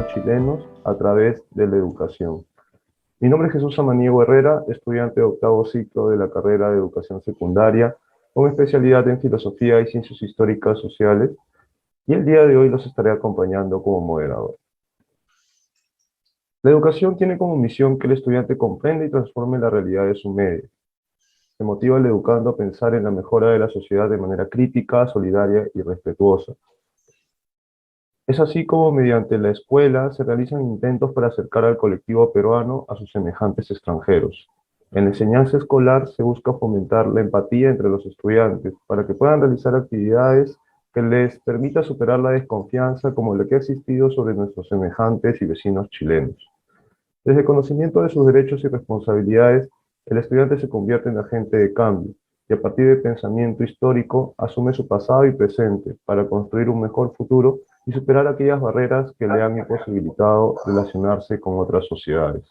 vecinos chilenos a través de la educación. Mi nombre es Jesús Samaniego Herrera, estudiante de octavo ciclo de la carrera de Educación Secundaria, con especialidad en Filosofía y Ciencias Históricas Sociales, y el día de hoy los estaré acompañando como moderador. La educación tiene como misión que el estudiante comprenda y transforme la realidad de su medio. Se motiva al educando a pensar en la mejora de la sociedad de manera crítica, solidaria y respetuosa. Es así como mediante la escuela se realizan intentos para acercar al colectivo peruano a sus semejantes extranjeros. En la enseñanza escolar se busca fomentar la empatía entre los estudiantes para que puedan realizar actividades que les permita superar la desconfianza como la que ha existido sobre nuestros semejantes y vecinos chilenos. Desde el conocimiento de sus derechos y responsabilidades, el estudiante se convierte en agente de cambio y a partir del pensamiento histórico asume su pasado y presente para construir un mejor futuro y superar aquellas barreras que le han imposibilitado relacionarse con otras sociedades.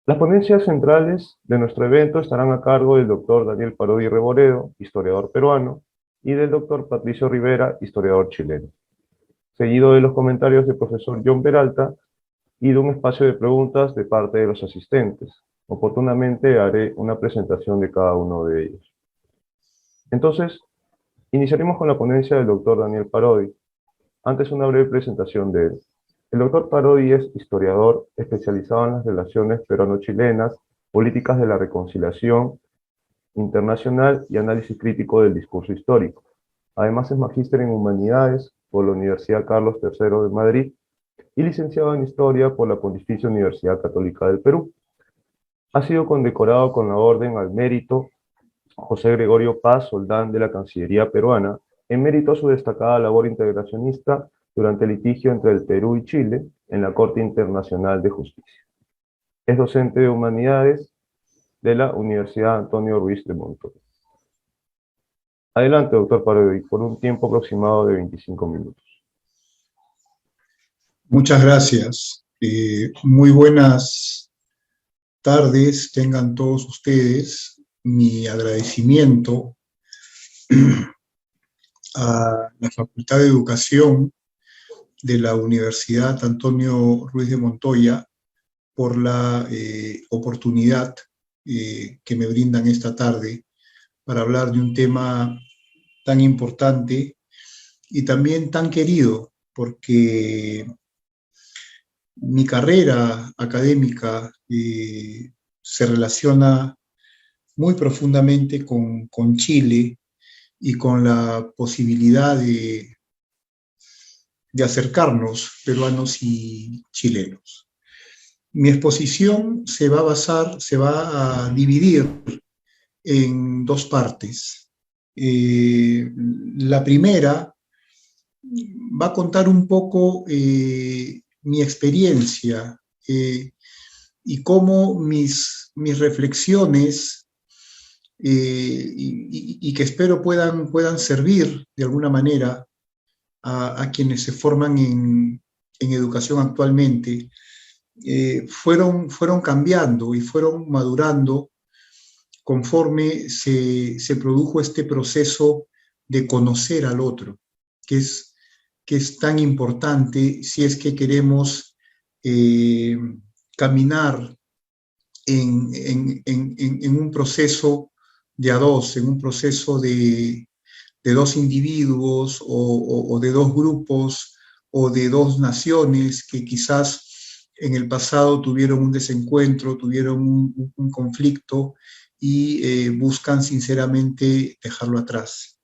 Las ponencias centrales de nuestro evento estarán a cargo del doctor Daniel Parodi Reboredo, historiador peruano, y del doctor Patricio Rivera, historiador chileno, seguido de los comentarios del profesor John Peralta y de un espacio de preguntas de parte de los asistentes. Oportunamente haré una presentación de cada uno de ellos. Entonces, iniciaremos con la ponencia del doctor Daniel Parodi. Antes, una breve presentación de él. El doctor Parodi es historiador especializado en las relaciones peruano-chilenas, políticas de la reconciliación internacional y análisis crítico del discurso histórico. Además, es magíster en Humanidades por la Universidad Carlos III de Madrid y licenciado en Historia por la Pontificia Universidad Católica del Perú. Ha sido condecorado con la Orden al Mérito José Gregorio Paz Soldán de la Cancillería peruana, en mérito a su destacada labor integracionista durante el litigio entre el Perú y Chile en la Corte Internacional de Justicia. Es docente de Humanidades de la Universidad Antonio Ruiz de Montoya. Adelante, doctor Parodi, por un tiempo aproximado de 25 minutos. Muchas gracias. Muy buenas tardes tengan todos ustedes. Mi agradecimiento a la Facultad de Educación de la Universidad Antonio Ruiz de Montoya por la oportunidad que me brindan esta tarde para hablar de un tema tan importante y también tan querido, porque mi carrera académica se relaciona muy profundamente con Chile y con la posibilidad de acercarnos peruanos y chilenos. Mi exposición se va a dividir en dos partes. La primera va a contar un poco mi experiencia y cómo mis reflexiones y que espero puedan servir de alguna manera a quienes se forman en educación actualmente, fueron cambiando y fueron madurando conforme se produjo este proceso de conocer al otro, que es tan importante si es que queremos caminar en un proceso de a dos, en un proceso de dos individuos o de dos grupos o de dos naciones que quizás en el pasado tuvieron un desencuentro, tuvieron un conflicto y buscan sinceramente dejarlo atrás.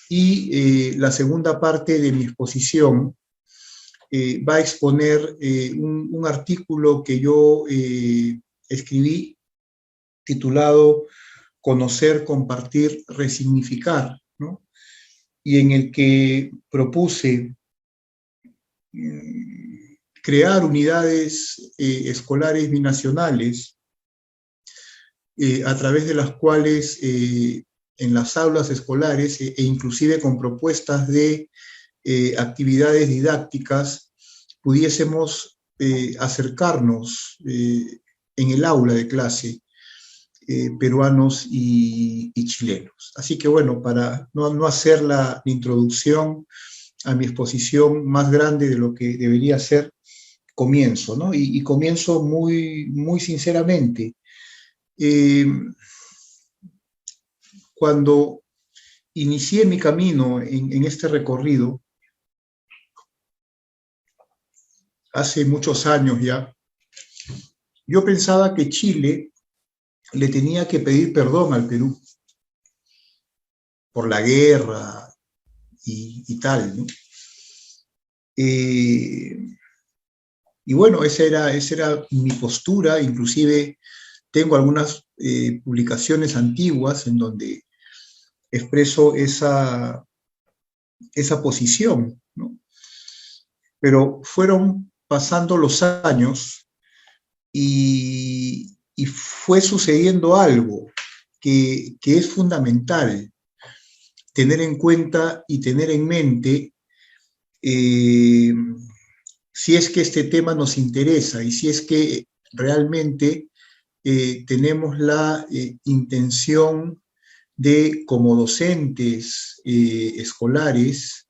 Y la segunda parte de mi exposición va a exponer un artículo que yo escribí titulado Conocer, Compartir, Resignificar, ¿no? Y en el que propuse crear unidades escolares binacionales a través de las cuales en las aulas escolares e inclusive con propuestas de actividades didácticas pudiésemos acercarnos en el aula de clase peruanos y chilenos. Así que bueno, para no hacer la introducción a mi exposición más grande de lo que debería ser, comienzo, ¿no? Y comienzo muy sinceramente. Eh, Cuando inicié mi camino en este recorrido, hace muchos años ya, yo pensaba que Chile le tenía que pedir perdón al Perú por la guerra y tal, ¿no? Y bueno, esa era mi postura, inclusive tengo algunas publicaciones antiguas en donde expreso esa posición, ¿no? Pero fueron pasando los años y fue sucediendo algo que es fundamental tener en cuenta y tener en mente eh, si es que este tema nos interesa y si es que realmente tenemos la intención de, como docentes escolares,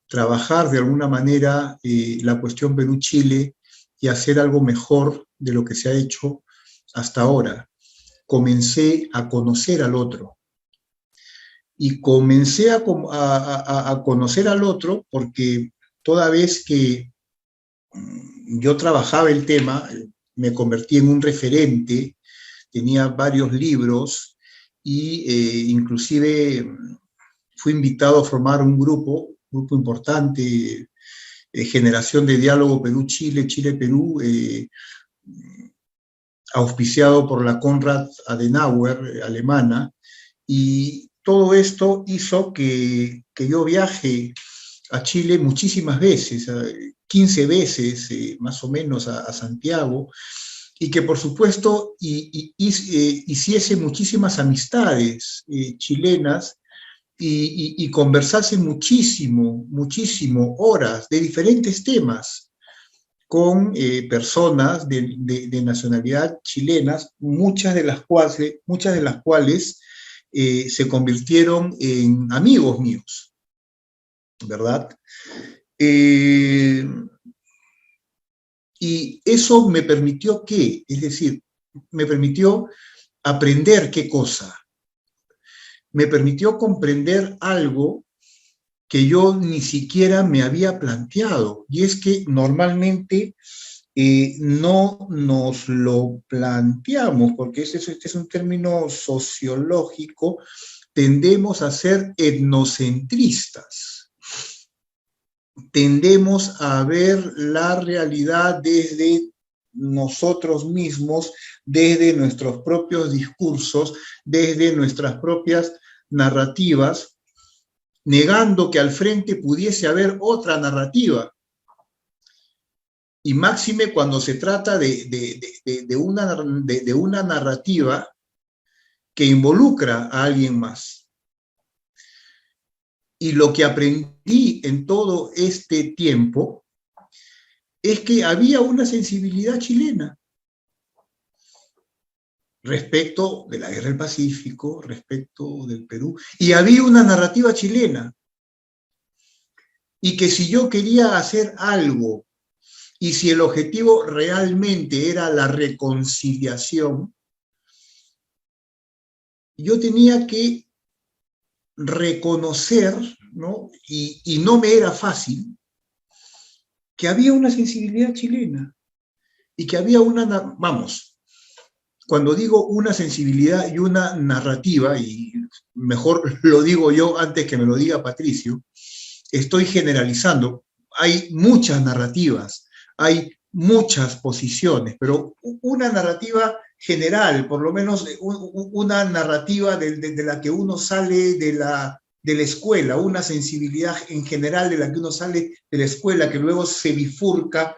trabajar de alguna manera la cuestión Perú-Chile y hacer algo mejor de lo que se ha hecho hasta ahora. Comencé a conocer al otro. Y comencé a conocer al otro porque toda vez que yo trabajaba el tema, me convertí en un referente, tenía varios libros y inclusive fui invitado a formar un grupo importante, Generación de Diálogo Perú-Chile, Chile-Perú, auspiciado por la Konrad Adenauer alemana, y todo esto hizo que yo viaje a Chile muchísimas veces, 15 veces más o menos a Santiago, y que por supuesto hiciese muchísimas amistades chilenas y conversase muchísimo, horas de diferentes temas con personas de nacionalidad chilenas, muchas de las cuales se convirtieron en amigos míos, ¿verdad? Y eso me permitió ¿qué? Es decir, me permitió aprender qué cosa. Me permitió comprender algo que yo ni siquiera me había planteado, y es que normalmente no nos lo planteamos, porque este es un término sociológico, tendemos a ser etnocentristas, tendemos a ver la realidad desde nosotros mismos, desde nuestros propios discursos, desde nuestras propias narrativas, negando que al frente pudiese haber otra narrativa. Y máxime cuando se trata de una narrativa que involucra a alguien más. Y lo que aprendí en todo este tiempo es que había una sensibilidad chilena respecto de la guerra del Pacífico, respecto del Perú, y había una narrativa chilena. Y que si yo quería hacer algo, y si el objetivo realmente era la reconciliación, yo tenía que reconocer, ¿no? Y no me era fácil, que había una sensibilidad chilena y que había cuando digo una sensibilidad y una narrativa, y mejor lo digo yo antes que me lo diga Patricio, estoy generalizando, hay muchas narrativas, hay muchas posiciones, pero una narrativa general, por lo menos una narrativa de la que uno sale de la escuela, una sensibilidad en general de la que uno sale de la escuela, que luego se bifurca,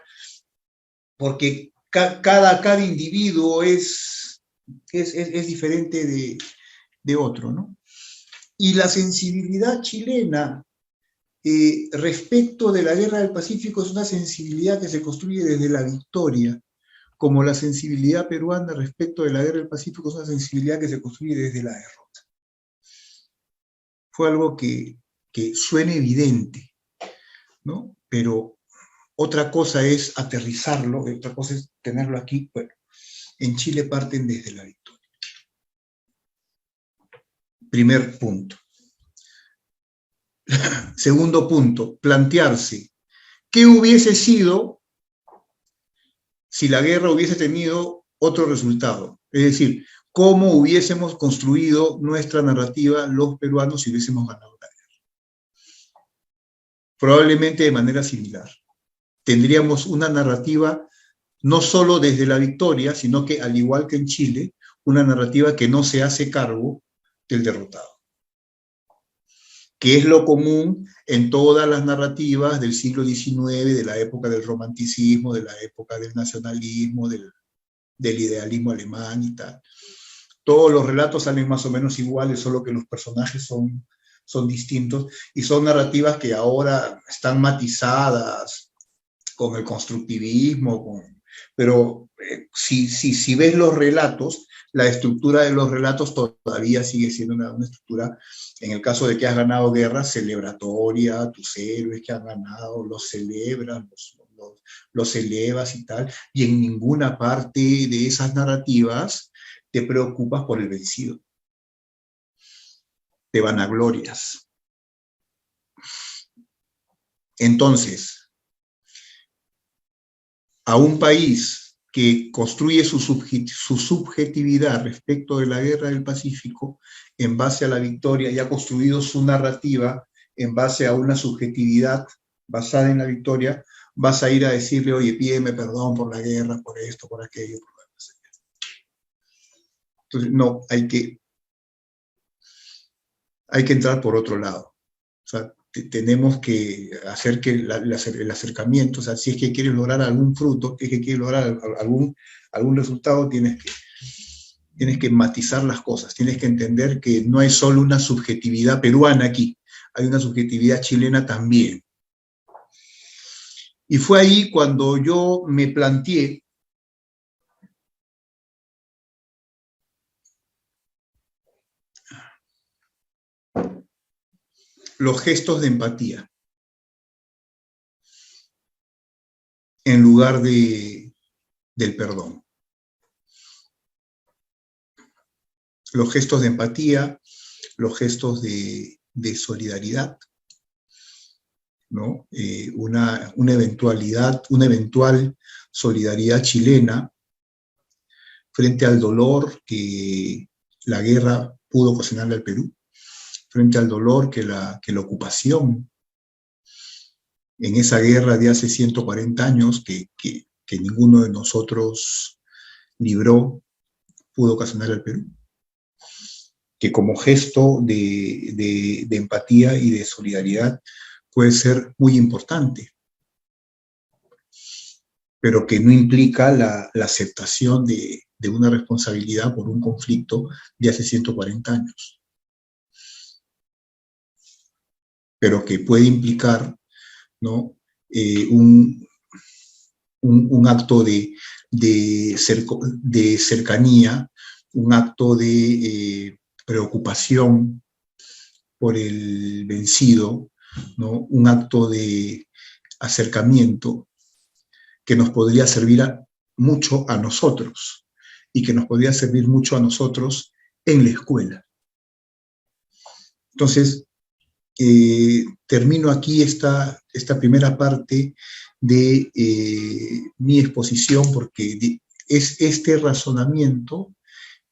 porque cada individuo es diferente de otro, ¿no? Y la sensibilidad chilena respecto de la guerra del Pacífico es una sensibilidad que se construye desde la victoria, como la sensibilidad peruana respecto de la guerra del Pacífico es una sensibilidad que se construye desde la derrota. Fue algo que suena evidente, ¿no? Pero otra cosa es aterrizarlo, y otra cosa es tenerlo aquí. Bueno, en Chile parten desde la victoria. Primer punto. Segundo punto, plantearse qué hubiese sido si la guerra hubiese tenido otro resultado. Es decir, cómo hubiésemos construido nuestra narrativa los peruanos si hubiésemos ganado la guerra. Probablemente de manera similar. Tendríamos una narrativa no solo desde la victoria, sino que, al igual que en Chile, una narrativa que no se hace cargo del derrotado, que es lo común en todas las narrativas del siglo XIX, de la época del romanticismo, de la época del nacionalismo, del idealismo alemán y tal. Todos los relatos salen más o menos iguales, solo que los personajes son distintos, y son narrativas que ahora están matizadas con el constructivismo, pero si ves los relatos, la estructura de los relatos todavía sigue siendo una estructura, en el caso de que has ganado guerra, celebratoria, tus héroes que han ganado, los celebras, los elevas y tal, y en ninguna parte de esas narrativas te preocupas por el vencido. Te vanaglorias. Entonces, a un país que construye su subjetividad respecto de la guerra del Pacífico en base a la victoria y ha construido su narrativa en base a una subjetividad basada en la victoria, vas a ir a decirle, oye, pídeme perdón por la guerra, por esto, por aquello, por lo demás. Entonces, no, hay que entrar por otro lado. O sea, tenemos que hacer que el acercamiento, o sea, si es que quieres lograr algún fruto, si es que quieres lograr algún resultado, tienes que matizar las cosas, tienes que entender que no hay solo una subjetividad peruana aquí, hay una subjetividad chilena también. Y fue ahí cuando yo me planteé los gestos de empatía en lugar del perdón. Los gestos de empatía, los gestos de solidaridad, ¿no? Una eventual solidaridad chilena frente al dolor que la guerra pudo ocasionarle al Perú, frente al dolor que la ocupación en esa guerra de hace 140 años que ninguno de nosotros libró, pudo ocasionar al Perú. Que como gesto de empatía y de solidaridad puede ser muy importante, pero que no implica la aceptación de una responsabilidad por un conflicto de hace 140 años. Pero que puede implicar, ¿no? Un acto de cercanía, un acto de preocupación por el vencido, ¿no? Un acto de acercamiento que nos podría servir mucho a nosotros y que nos podría servir mucho a nosotros en la escuela. Entonces, termino aquí esta primera parte de mi exposición porque es este razonamiento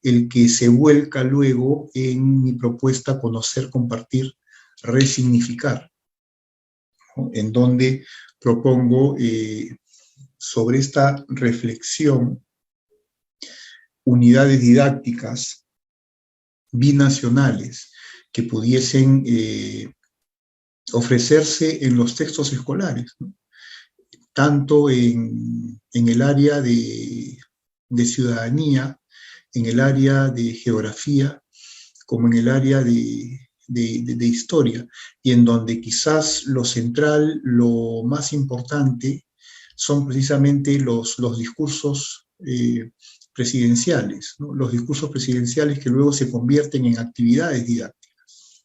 el que se vuelca luego en mi propuesta Conocer, Compartir, Resignificar, ¿no? En donde propongo sobre esta reflexión unidades didácticas binacionales que pudiesen ofrecerse en los textos escolares, ¿no? Tanto en el área de ciudadanía, en el área de geografía, como en el área de historia, y en donde quizás lo central, lo más importante, son precisamente los discursos presidenciales, ¿no? Los discursos presidenciales que luego se convierten en actividades didácticas.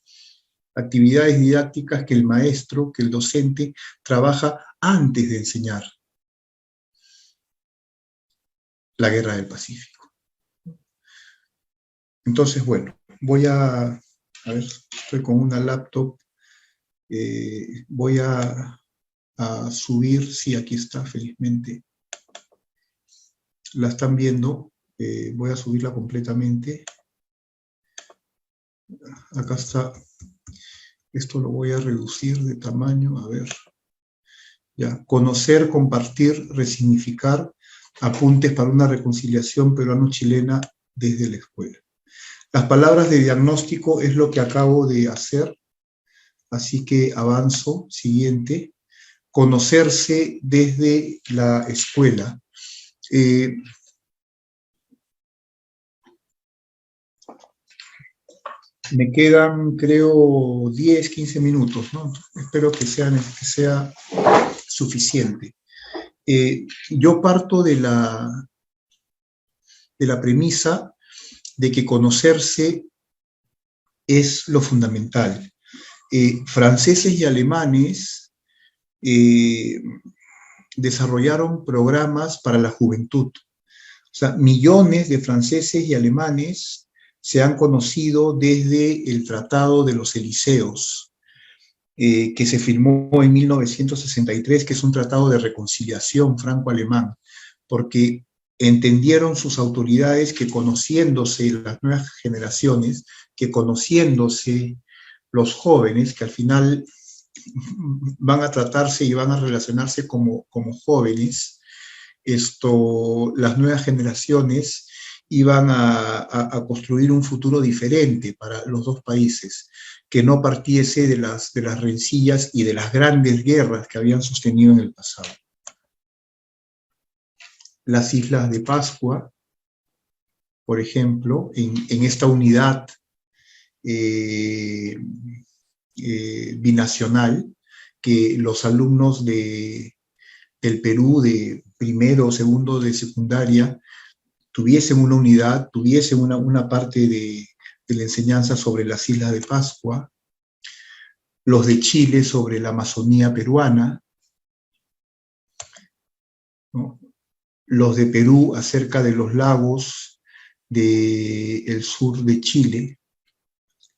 actividades didácticas que el maestro, que el docente trabaja antes de enseñar la Guerra del Pacífico. Entonces, bueno, voy a ver, estoy con una laptop, voy a subir, sí, aquí está, felizmente. La están viendo, voy a subirla completamente. Acá está, esto lo voy a reducir de tamaño, a ver. Ya, conocer, compartir, resignificar, apuntes para una reconciliación peruano-chilena desde la escuela. Las palabras de diagnóstico es lo que acabo de hacer, así que avanzo, siguiente. Conocerse desde la escuela. Me quedan, creo, 10, 15 minutos, ¿no? Espero que sea suficiente. Yo parto de la premisa de que conocerse es lo fundamental. Franceses y alemanes desarrollaron programas para la juventud. O sea, millones de franceses y alemanes se han conocido desde el Tratado de los Elíseos, que se firmó en 1963, que es un tratado de reconciliación franco-alemán, porque entendieron sus autoridades que conociéndose las nuevas generaciones, que conociéndose los jóvenes, que al final van a tratarse y van a relacionarse como jóvenes, las nuevas generaciones iban a construir un futuro diferente para los dos países, que no partiese de las rencillas y de las grandes guerras que habían sostenido en el pasado. Las Islas de Pascua, por ejemplo, en esta unidad binacional, que los alumnos del Perú de primero o segundo de secundaria tuviesen una unidad, tuviesen una parte de la enseñanza sobre las Islas de Pascua, los de Chile sobre la Amazonía peruana, ¿no? Los de Perú acerca de los lagos del sur de Chile.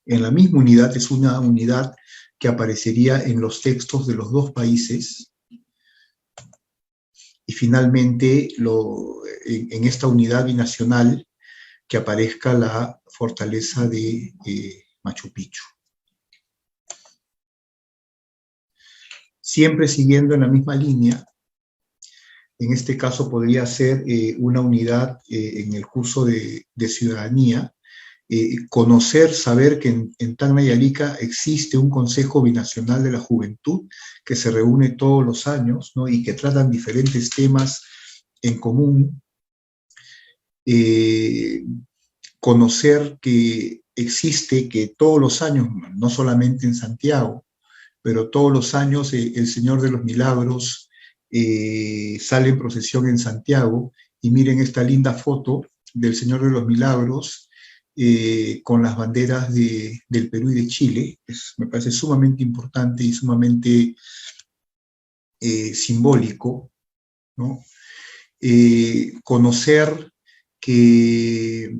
En la misma unidad, es una unidad que aparecería en los textos de los dos países. Y finalmente, en esta unidad binacional, que aparezca la fortaleza de Machu Picchu. Siempre siguiendo en la misma línea, en este caso podría ser una unidad en el curso de ciudadanía, conocer, saber que en Tacna y Arica existe un Consejo Binacional de la Juventud que se reúne todos los años, ¿no? Y que tratan diferentes temas en común. Conocer que existe, que todos los años, no solamente en Santiago, pero todos los años el Señor de los Milagros sale en procesión en Santiago, y miren esta linda foto del Señor de los Milagros con las banderas del Perú y de Chile. Me parece sumamente importante y sumamente simbólico, ¿no? Conocer que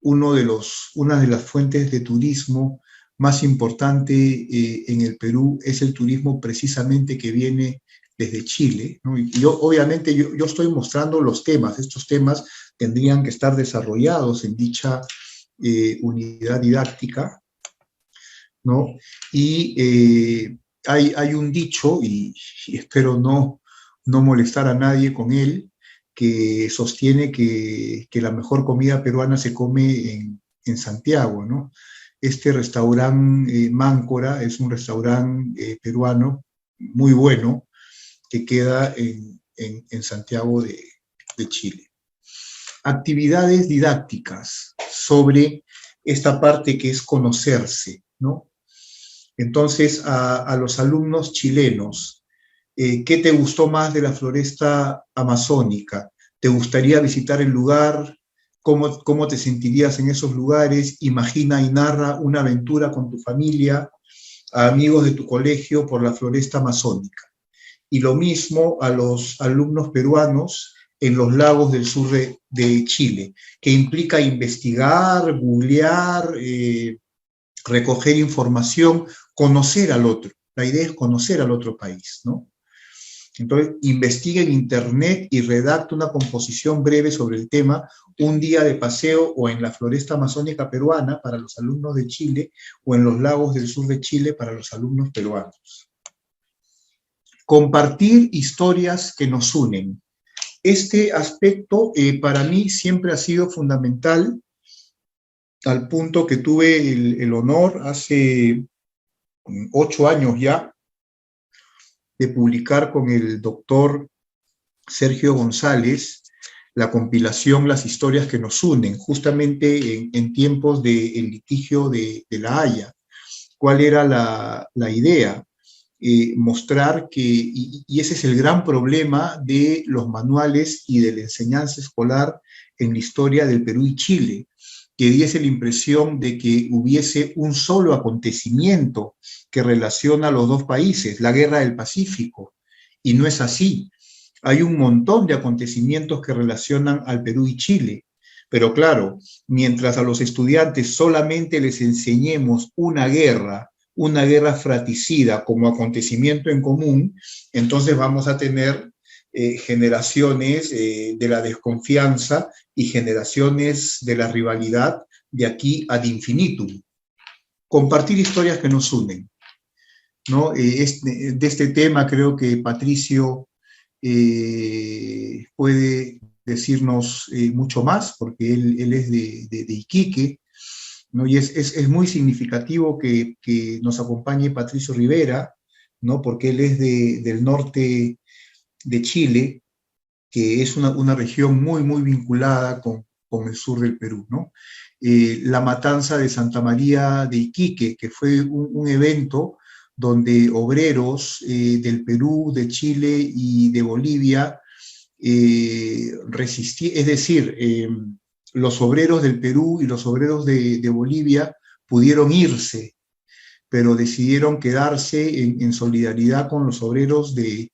una de las fuentes de turismo más importante en el Perú es el turismo precisamente que viene desde Chile, ¿no? Y obviamente yo estoy mostrando los temas. Estos temas tendrían que estar desarrollados en dicha unidad didáctica, ¿no? Y hay un dicho, y espero no molestar a nadie con él, que sostiene que la mejor comida peruana se come en Santiago, ¿no? Este restaurante Máncora es un restaurante peruano muy bueno que queda en Santiago de Chile. Actividades didácticas sobre esta parte que es conocerse, ¿no? Entonces, a los alumnos chilenos, ¿qué te gustó más de la floresta amazónica? ¿Te gustaría visitar el lugar? ¿Cómo te sentirías en esos lugares? Imagina y narra una aventura con tu familia a amigos de tu colegio por la floresta amazónica. Y lo mismo a los alumnos peruanos en los lagos del sur de Chile, que implica investigar, googlear, recoger información, conocer al otro. La idea es conocer al otro país, ¿no? Entonces, investiga en internet y redacta una composición breve sobre el tema, un día de paseo o en la floresta amazónica peruana para los alumnos de Chile o en los lagos del sur de Chile para los alumnos peruanos. Compartir historias que nos unen. Este aspecto para mí siempre ha sido fundamental, al punto que tuve el honor hace 8 años ya de publicar con el doctor Sergio González la compilación Las historias que nos unen, justamente en tiempos del litigio de La Haya. ¿Cuál era la idea? Mostrar que, y ese es el gran problema de los manuales y de la enseñanza escolar en la historia del Perú y Chile, que diese la impresión de que hubiese un solo acontecimiento que relaciona a los dos países, la Guerra del Pacífico, y no es así. Hay un montón de acontecimientos que relacionan al Perú y Chile, pero claro, mientras a los estudiantes solamente les enseñemos una guerra fratricida como acontecimiento en común, entonces vamos a tener generaciones de la desconfianza y generaciones de la rivalidad de aquí ad infinitum. Compartir historias que nos unen, ¿no? De este tema creo que Patricio puede decirnos mucho más, porque él es de Iquique, ¿no? Y es muy significativo que nos acompañe Patricio Rivera, ¿no? Porque él es del norte de Chile, que es una región muy, muy vinculada con el sur del Perú, ¿no? La matanza de Santa María de Iquique, que fue un evento donde obreros del Perú, de Chile y de Bolivia resistían, es decir, los obreros del Perú y los obreros de Bolivia pudieron irse, pero decidieron quedarse en solidaridad con los obreros de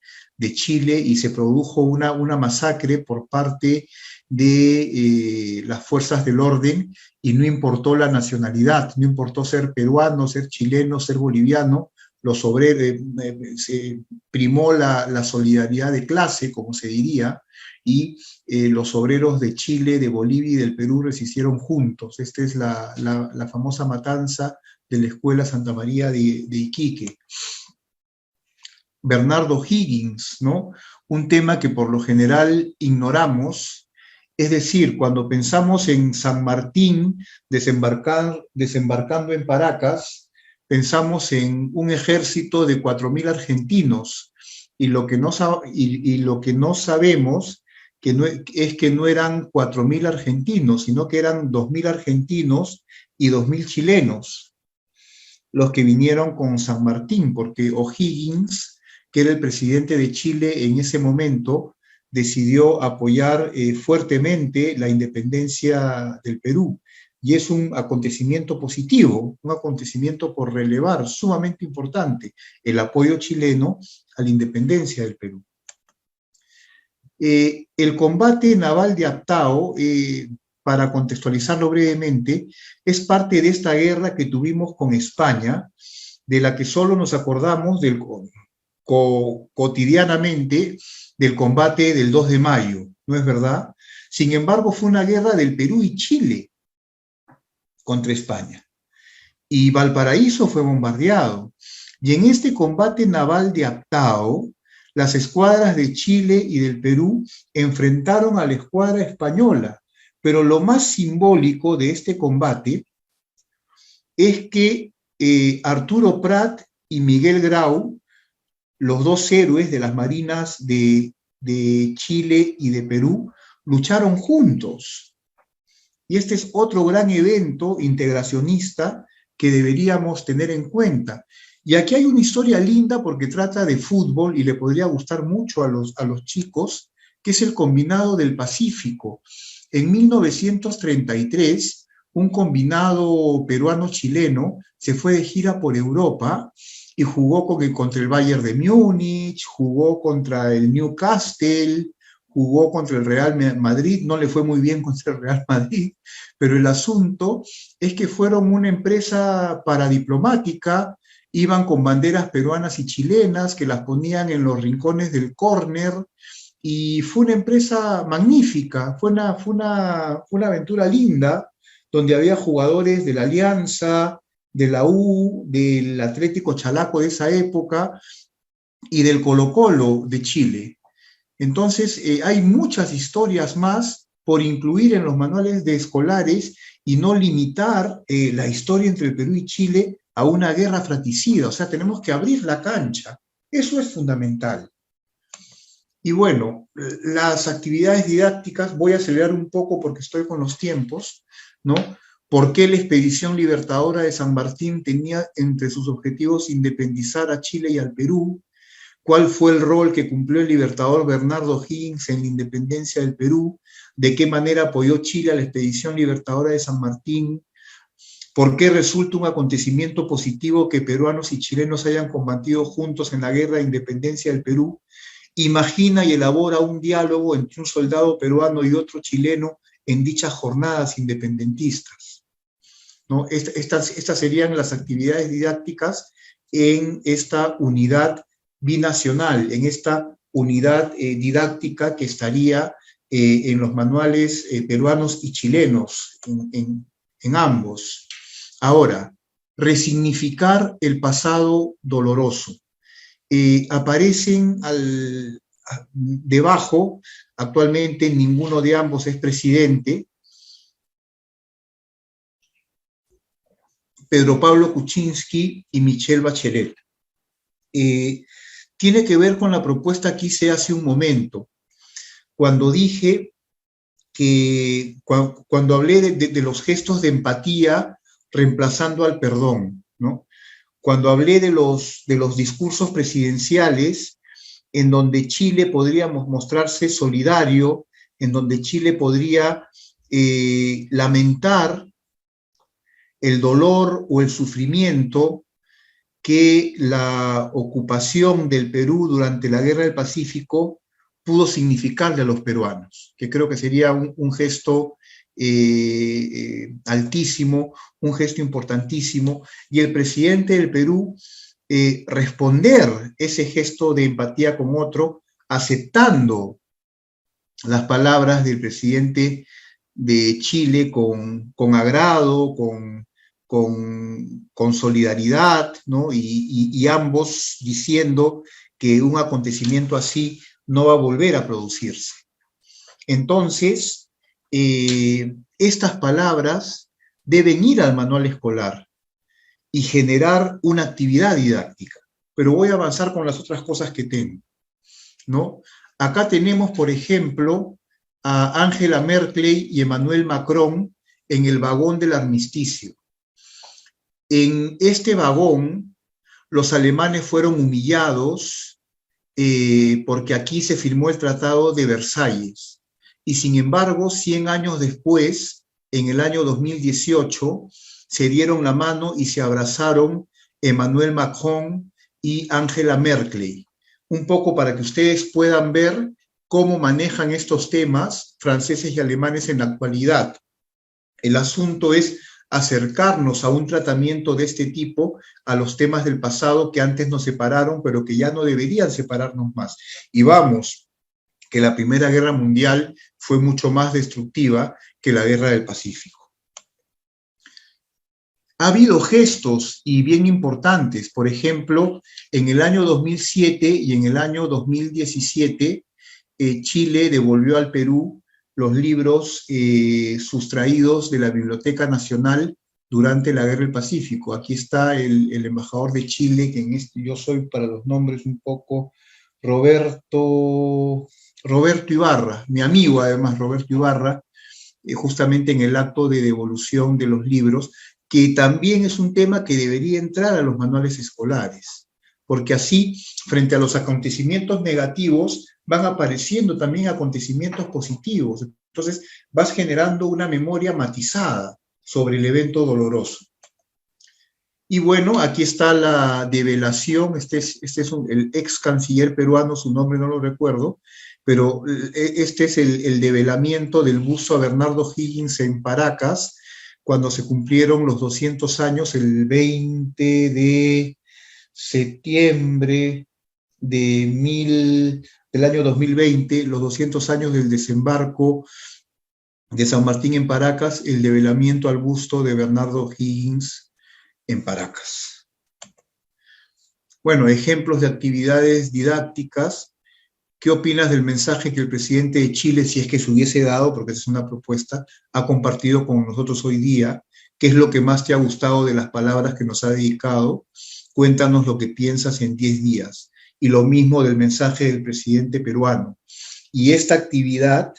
Chile, y se produjo una masacre por parte de las fuerzas del orden, y no importó la nacionalidad, no importó ser peruano, ser chileno, ser boliviano, los obreros, se primó la solidaridad de clase, como se diría, y los obreros de Chile, de Bolivia y del Perú resistieron juntos. Esta es la famosa matanza de la Escuela Santa María de Iquique. Bernardo Higgins, ¿no? Un tema que por lo general ignoramos, es decir, cuando pensamos en San Martín desembarcando en Paracas, pensamos en un ejército de 4.000 argentinos, y lo que no sabemos es que no eran 4.000 argentinos, sino que eran 2.000 argentinos y 2.000 chilenos los que vinieron con San Martín, porque O'Higgins, que era el presidente de Chile en ese momento, decidió apoyar fuertemente la independencia del Perú. Y es un acontecimiento positivo, un acontecimiento por relevar, sumamente importante, el apoyo chileno a la independencia del Perú. El combate naval de Aptao, para contextualizarlo brevemente, es parte de esta guerra que tuvimos con España, de la que solo nos acordamos cotidianamente del combate del 2 de mayo, ¿no es verdad? Sin embargo, fue una guerra del Perú y Chile contra España. Y Valparaíso fue bombardeado. Y en este combate naval de Aptao, las escuadras de Chile y del Perú enfrentaron a la escuadra española. Pero lo más simbólico de este combate es que Arturo Prat y Miguel Grau, los dos héroes de las marinas de Chile y de Perú, lucharon juntos. Y este es otro gran evento integracionista que deberíamos tener en cuenta. Y aquí hay una historia linda porque trata de fútbol y le podría gustar mucho a los chicos, que es el Combinado del Pacífico. En 1933, un combinado peruano-chileno se fue de gira por Europa y jugó contra el Bayern de Múnich, jugó contra el Newcastle, jugó contra el Real Madrid, no le fue muy bien contra el Real Madrid, pero el asunto es que fueron una empresa paradiplomática, iban con banderas peruanas y chilenas que las ponían en los rincones del córner, y fue una empresa magnífica, fue una aventura linda, donde había jugadores de la Alianza, de la U, del Atlético Chalaco de esa época y del Colo-Colo de Chile. Entonces, hay muchas historias más por incluir en los manuales de escolares y no limitar la historia entre el Perú y Chile a una guerra fratricida. O sea, tenemos que abrir la cancha. Eso es fundamental. Y bueno, las actividades didácticas, voy a acelerar un poco porque estoy con los tiempos, ¿no? ¿Por qué la expedición libertadora de San Martín tenía entre sus objetivos independizar a Chile y al Perú? ¿Cuál fue el rol que cumplió el libertador Bernardo O'Higgins en la independencia del Perú? ¿De qué manera apoyó Chile a la expedición libertadora de San Martín? ¿Por qué resulta un acontecimiento positivo que peruanos y chilenos hayan combatido juntos en la guerra de independencia del Perú? Imagina y elabora un diálogo entre un soldado peruano y otro chileno en dichas jornadas independentistas, ¿no? Estas serían las actividades didácticas en esta unidad binacional, en esta unidad didáctica que estaría en los manuales peruanos y chilenos, en ambos. Ahora, resignificar el pasado doloroso. Aparecen debajo, actualmente ninguno de ambos es presidente, Pedro Pablo Kuczynski y Michelle Bachelet. Tiene que ver con la propuesta que hice hace un momento, cuando dije que, cuando hablé de los gestos de empatía reemplazando al perdón, ¿no? Cuando hablé de los discursos presidenciales en donde Chile podría mostrarse solidario, en donde Chile podría lamentar el dolor o el sufrimiento que la ocupación del Perú durante la Guerra del Pacífico pudo significarle a los peruanos, que creo que sería un gesto altísimo, un gesto importantísimo, y el presidente del Perú responder ese gesto de empatía con otro, aceptando las palabras del presidente de Chile con agrado, con solidaridad, ¿no? Y ambos diciendo que un acontecimiento así no va a volver a producirse. Entonces, estas palabras deben ir al manual escolar y generar una actividad didáctica. Pero voy a avanzar con las otras cosas que tengo, ¿no? Acá tenemos, por ejemplo, a Angela Merkel y Emmanuel Macron en el vagón del armisticio. En este vagón, los alemanes fueron humillados porque aquí se firmó el Tratado de Versalles. Y sin embargo, 100 años después, en el año 2018, se dieron la mano y se abrazaron Emmanuel Macron y Angela Merkel. Un poco para que ustedes puedan ver cómo manejan estos temas franceses y alemanes en la actualidad. El asunto es acercarnos a un tratamiento de este tipo a los temas del pasado que antes nos separaron, pero que ya no deberían separarnos más. Y vamos, que la Primera Guerra Mundial fue mucho más destructiva que la Guerra del Pacífico. Ha habido gestos y bien importantes, por ejemplo, en el año 2007 y en el año 2017, Chile devolvió al Perú los libros sustraídos de la Biblioteca Nacional durante la Guerra del Pacífico. Aquí está el embajador de Chile, que yo soy para los nombres un poco, Roberto Ibarra, mi amigo además, Roberto Ibarra, justamente en el acto de devolución de los libros, que también es un tema que debería entrar a los manuales escolares, porque así, frente a los acontecimientos negativos, van apareciendo también acontecimientos positivos. Entonces, vas generando una memoria matizada. sobre el evento doloroso. Y bueno, aquí está la develación, este es el ex canciller peruano, su nombre no lo recuerdo, pero este es el develamiento del busto a Bernardo Higgins en Paracas, cuando se cumplieron los 200 años, el 20 de septiembre del año 2020, los 200 años del desembarco de San Martín en Paracas, el develamiento al busto de Bernardo Higgins en Paracas. Bueno, ejemplos de actividades didácticas. ¿Qué opinas del mensaje que el presidente de Chile, si es que se hubiese dado, porque es una propuesta, ha compartido con nosotros hoy día? ¿Qué es lo que más te ha gustado de las palabras que nos ha dedicado? Cuéntanos lo que piensas en 10 días. Y lo mismo del mensaje del presidente peruano. Y esta actividad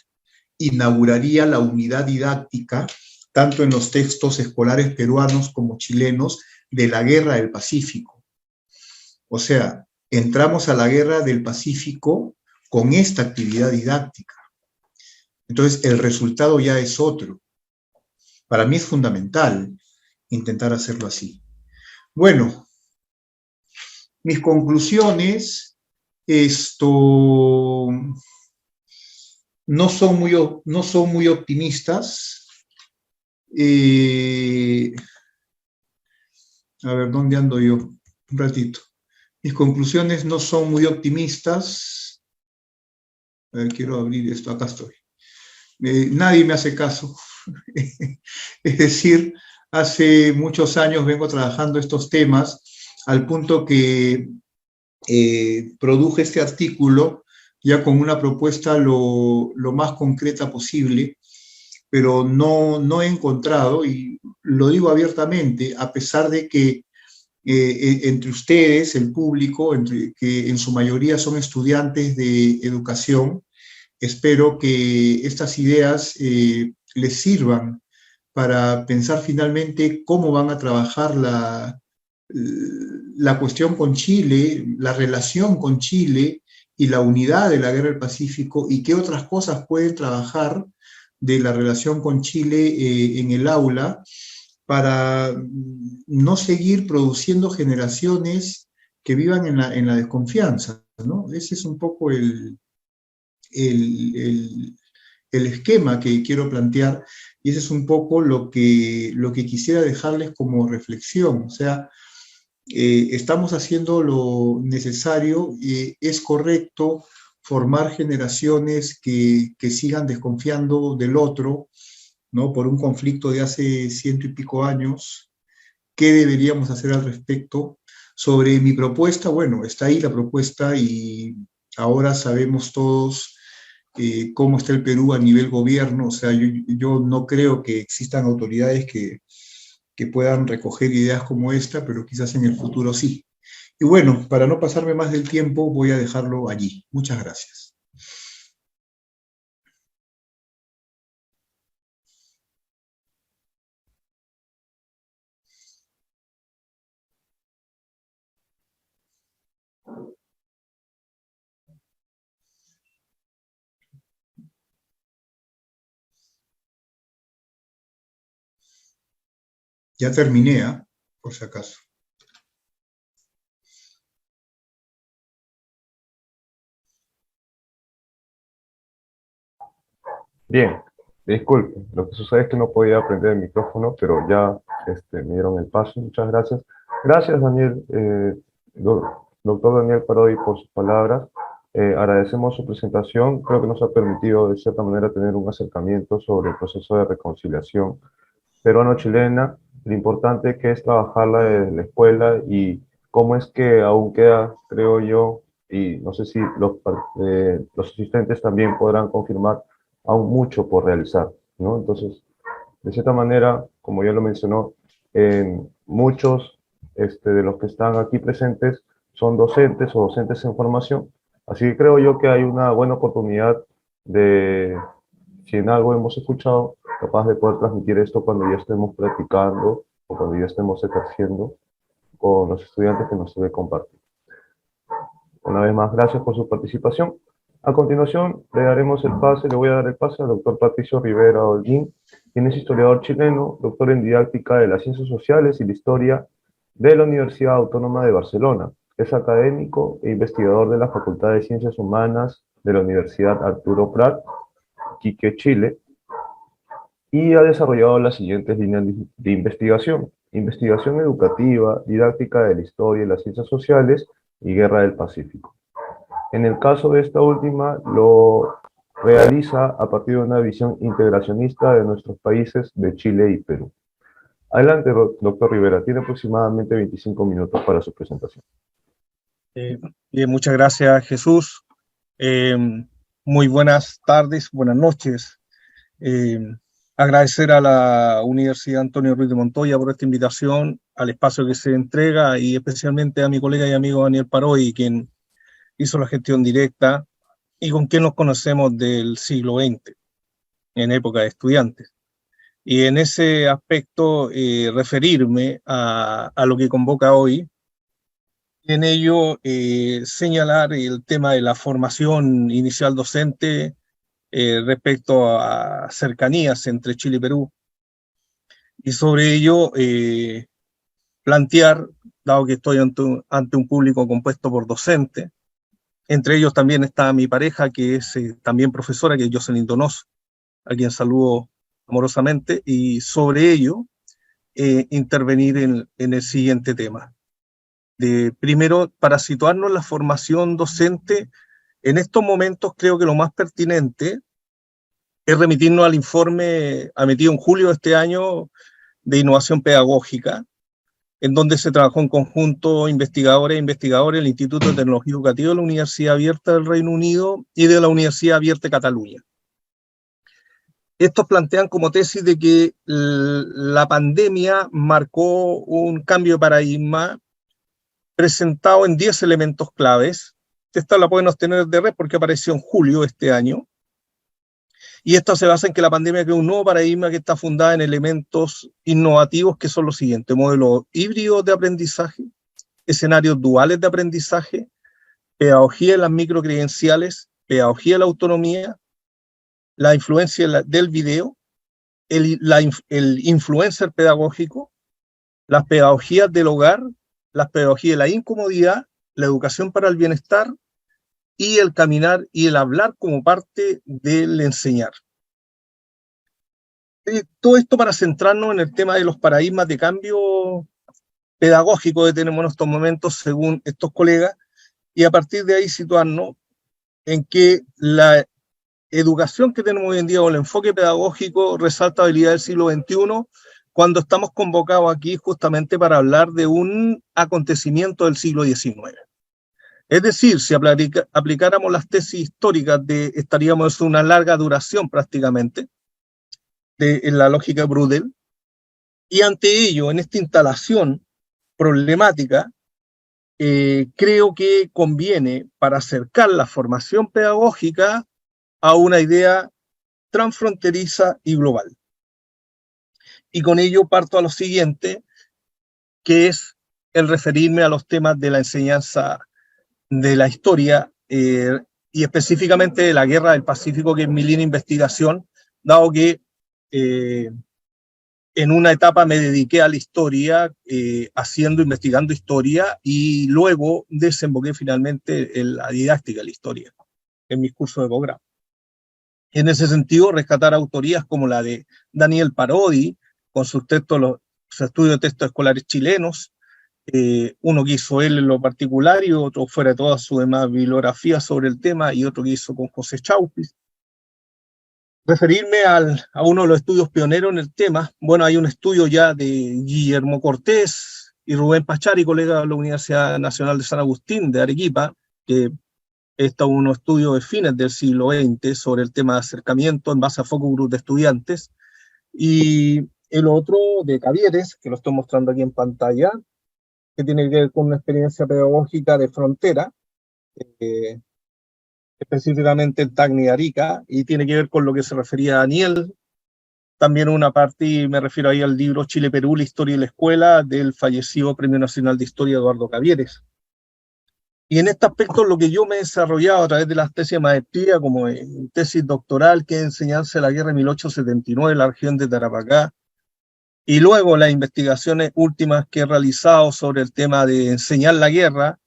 inauguraría la unidad didáctica, tanto en los textos escolares peruanos como chilenos, de la Guerra del Pacífico. O sea, entramos a la Guerra del Pacífico con esta actividad didáctica. Entonces, el resultado ya es otro. Para mí es fundamental intentar hacerlo así. Bueno, mis conclusiones, no son muy optimistas. A ver, ¿dónde ando yo? Un ratito. Mis conclusiones no son muy optimistas. A ver, quiero abrir esto, acá estoy. Nadie me hace caso. Es decir, hace muchos años vengo trabajando estos temas al punto que produje este artículo ya con una propuesta lo más concreta posible, pero no he encontrado, y lo digo abiertamente, a pesar de que entre ustedes, el público, que en su mayoría son estudiantes de educación, espero que estas ideas les sirvan para pensar finalmente cómo van a trabajar la cuestión con Chile, la relación con Chile y la unidad de la Guerra del Pacífico, y qué otras cosas pueden trabajar de la relación con Chile en el aula para no seguir produciendo generaciones que vivan en la desconfianza, ¿no? Ese es un poco el esquema que quiero plantear, y ese es un poco lo que quisiera dejarles como reflexión. O sea, estamos haciendo lo necesario, es correcto formar generaciones que sigan desconfiando del otro, ¿no? Por un conflicto de hace 100 y pico años. ¿Qué deberíamos hacer al respecto? Sobre mi propuesta, bueno, está ahí la propuesta, y ahora sabemos todos cómo está el Perú a nivel gobierno. O sea, yo no creo que existan autoridades que puedan recoger ideas como esta, pero quizás en el futuro sí. Y bueno, para no pasarme más del tiempo, voy a dejarlo allí. Muchas gracias. Ya terminé, por si acaso. Bien, disculpe, lo que sucede es que no podía prender el micrófono, pero ya me dieron el paso. Muchas gracias. Gracias, Daniel, doctor Daniel Parodi, por sus palabras. Agradecemos su presentación. Creo que nos ha permitido, de cierta manera, tener un acercamiento sobre el proceso de reconciliación peruano-chilena, lo importante que es trabajarla desde la escuela, y cómo es que aún queda, creo yo, y no sé si los asistentes también podrán confirmar, aún mucho por realizar, ¿no? Entonces, de cierta manera, como ya lo mencionó, muchos de los que están aquí presentes son docentes o docentes en formación, así que creo yo que hay una buena oportunidad de, si en algo hemos escuchado, capaz de poder transmitir esto cuando ya estemos practicando o cuando ya estemos ejerciendo con los estudiantes que nos debe compartir. Una vez más, gracias por su participación. A continuación, le voy a dar el pase al doctor Patricio Rivera Holguín, quien es historiador chileno, doctor en didáctica de las ciencias sociales y la historia de la Universidad Autónoma de Barcelona. Es académico e investigador de la Facultad de Ciencias Humanas de la Universidad Arturo Prat, Iquique, Chile, y ha desarrollado las siguientes líneas de investigación: investigación educativa, didáctica de la historia y las ciencias sociales y guerra del Pacífico. En el caso de esta última, lo realiza a partir de una visión integracionista de nuestros países de Chile y Perú. Adelante, doctor Rivera, tiene aproximadamente 25 minutos para su presentación. Bien, muchas gracias, Jesús. Muy buenas tardes, buenas noches. Agradecer a la Universidad Antonio Ruiz de Montoya por esta invitación, al espacio que se entrega, y especialmente a mi colega y amigo Daniel Parodi, quien hizo la gestión directa y con quien nos conocemos del siglo XX, en época de estudiantes. Y en ese aspecto, referirme a lo que convoca hoy, y en ello señalar el tema de la formación inicial docente respecto a cercanías entre Chile y Perú. Y sobre ello plantear, dado que estoy ante un público compuesto por docentes, entre ellos también está mi pareja, que es también profesora, que es Jocelyn Donoso, a quien saludo amorosamente, y sobre ello intervenir en el siguiente tema. Primero, para situarnos en la formación docente, en estos momentos creo que lo más pertinente es remitirnos al informe emitido en julio de este año de innovación pedagógica, en donde se trabajó en conjunto investigadores e investigadores del Instituto de Tecnología Educativa de la Universidad Abierta del Reino Unido y de la Universidad Abierta de Cataluña. Estos plantean como tesis de que la pandemia marcó un cambio de paradigma presentado en 10 elementos claves. Esta la pueden obtener de red porque apareció en julio de este año. Y esto se basa en que la pandemia creó un nuevo paradigma que está fundado en elementos innovativos que son los siguientes: modelos híbridos de aprendizaje, escenarios duales de aprendizaje, pedagogía de las microcredenciales, pedagogía de la autonomía, la influencia del video, el influencer pedagógico, las pedagogías del hogar, las pedagogías de la incomodidad, la educación para el bienestar y el caminar y el hablar como parte del enseñar. Todo esto para centrarnos en el tema de los paradigmas de cambio pedagógico que tenemos en estos momentos según estos colegas, y a partir de ahí situarnos en que la educación que tenemos hoy en día o el enfoque pedagógico resalta habilidades del siglo XXI, cuando estamos convocados aquí justamente para hablar de un acontecimiento del siglo XIX. Es decir, si aplicáramos las tesis históricas, estaríamos en una larga duración prácticamente, en la lógica de Brudel, y ante ello, en esta instalación problemática, creo que conviene, para acercar la formación pedagógica a una idea transfronteriza y global. Y con ello parto a lo siguiente, que es el referirme a los temas de la enseñanza de la historia y específicamente de la Guerra del Pacífico, que es mi línea de investigación, dado que en una etapa me dediqué a la historia, investigando historia, y luego desemboqué finalmente en la didáctica de la historia, en mis cursos de posgrado. En ese sentido, rescatar autorías como la de Daniel Parodi, con sus textos, sus estudios de textos escolares chilenos, uno que hizo él en lo particular y otro fuera de toda su demás bibliografía sobre el tema, y otro que hizo con José Chaupis. Referirme a uno de los estudios pioneros en el tema. Bueno, hay un estudio ya de Guillermo Cortés y Rubén Pachari, colega de la Universidad Nacional de San Agustín de Arequipa, que está un estudio de fines del siglo XX sobre el tema de acercamiento en base a focus group de estudiantes, y el otro de Cavieres, que lo estoy mostrando aquí en pantalla, que tiene que ver con una experiencia pedagógica de frontera, específicamente en Tacna y Arica, y tiene que ver con lo que se refería a Daniel. También una parte, y me refiero ahí al libro Chile-Perú, la historia y la escuela, del fallecido Premio Nacional de Historia Eduardo Cavieres. Y en este aspecto lo que yo me he desarrollado a través de las tesis de maestría, como tesis doctoral, que es Enseñanza de la Guerra en 1879 en la región de Tarapacá, y luego las investigaciones últimas que he realizado sobre el tema de enseñar la guerra,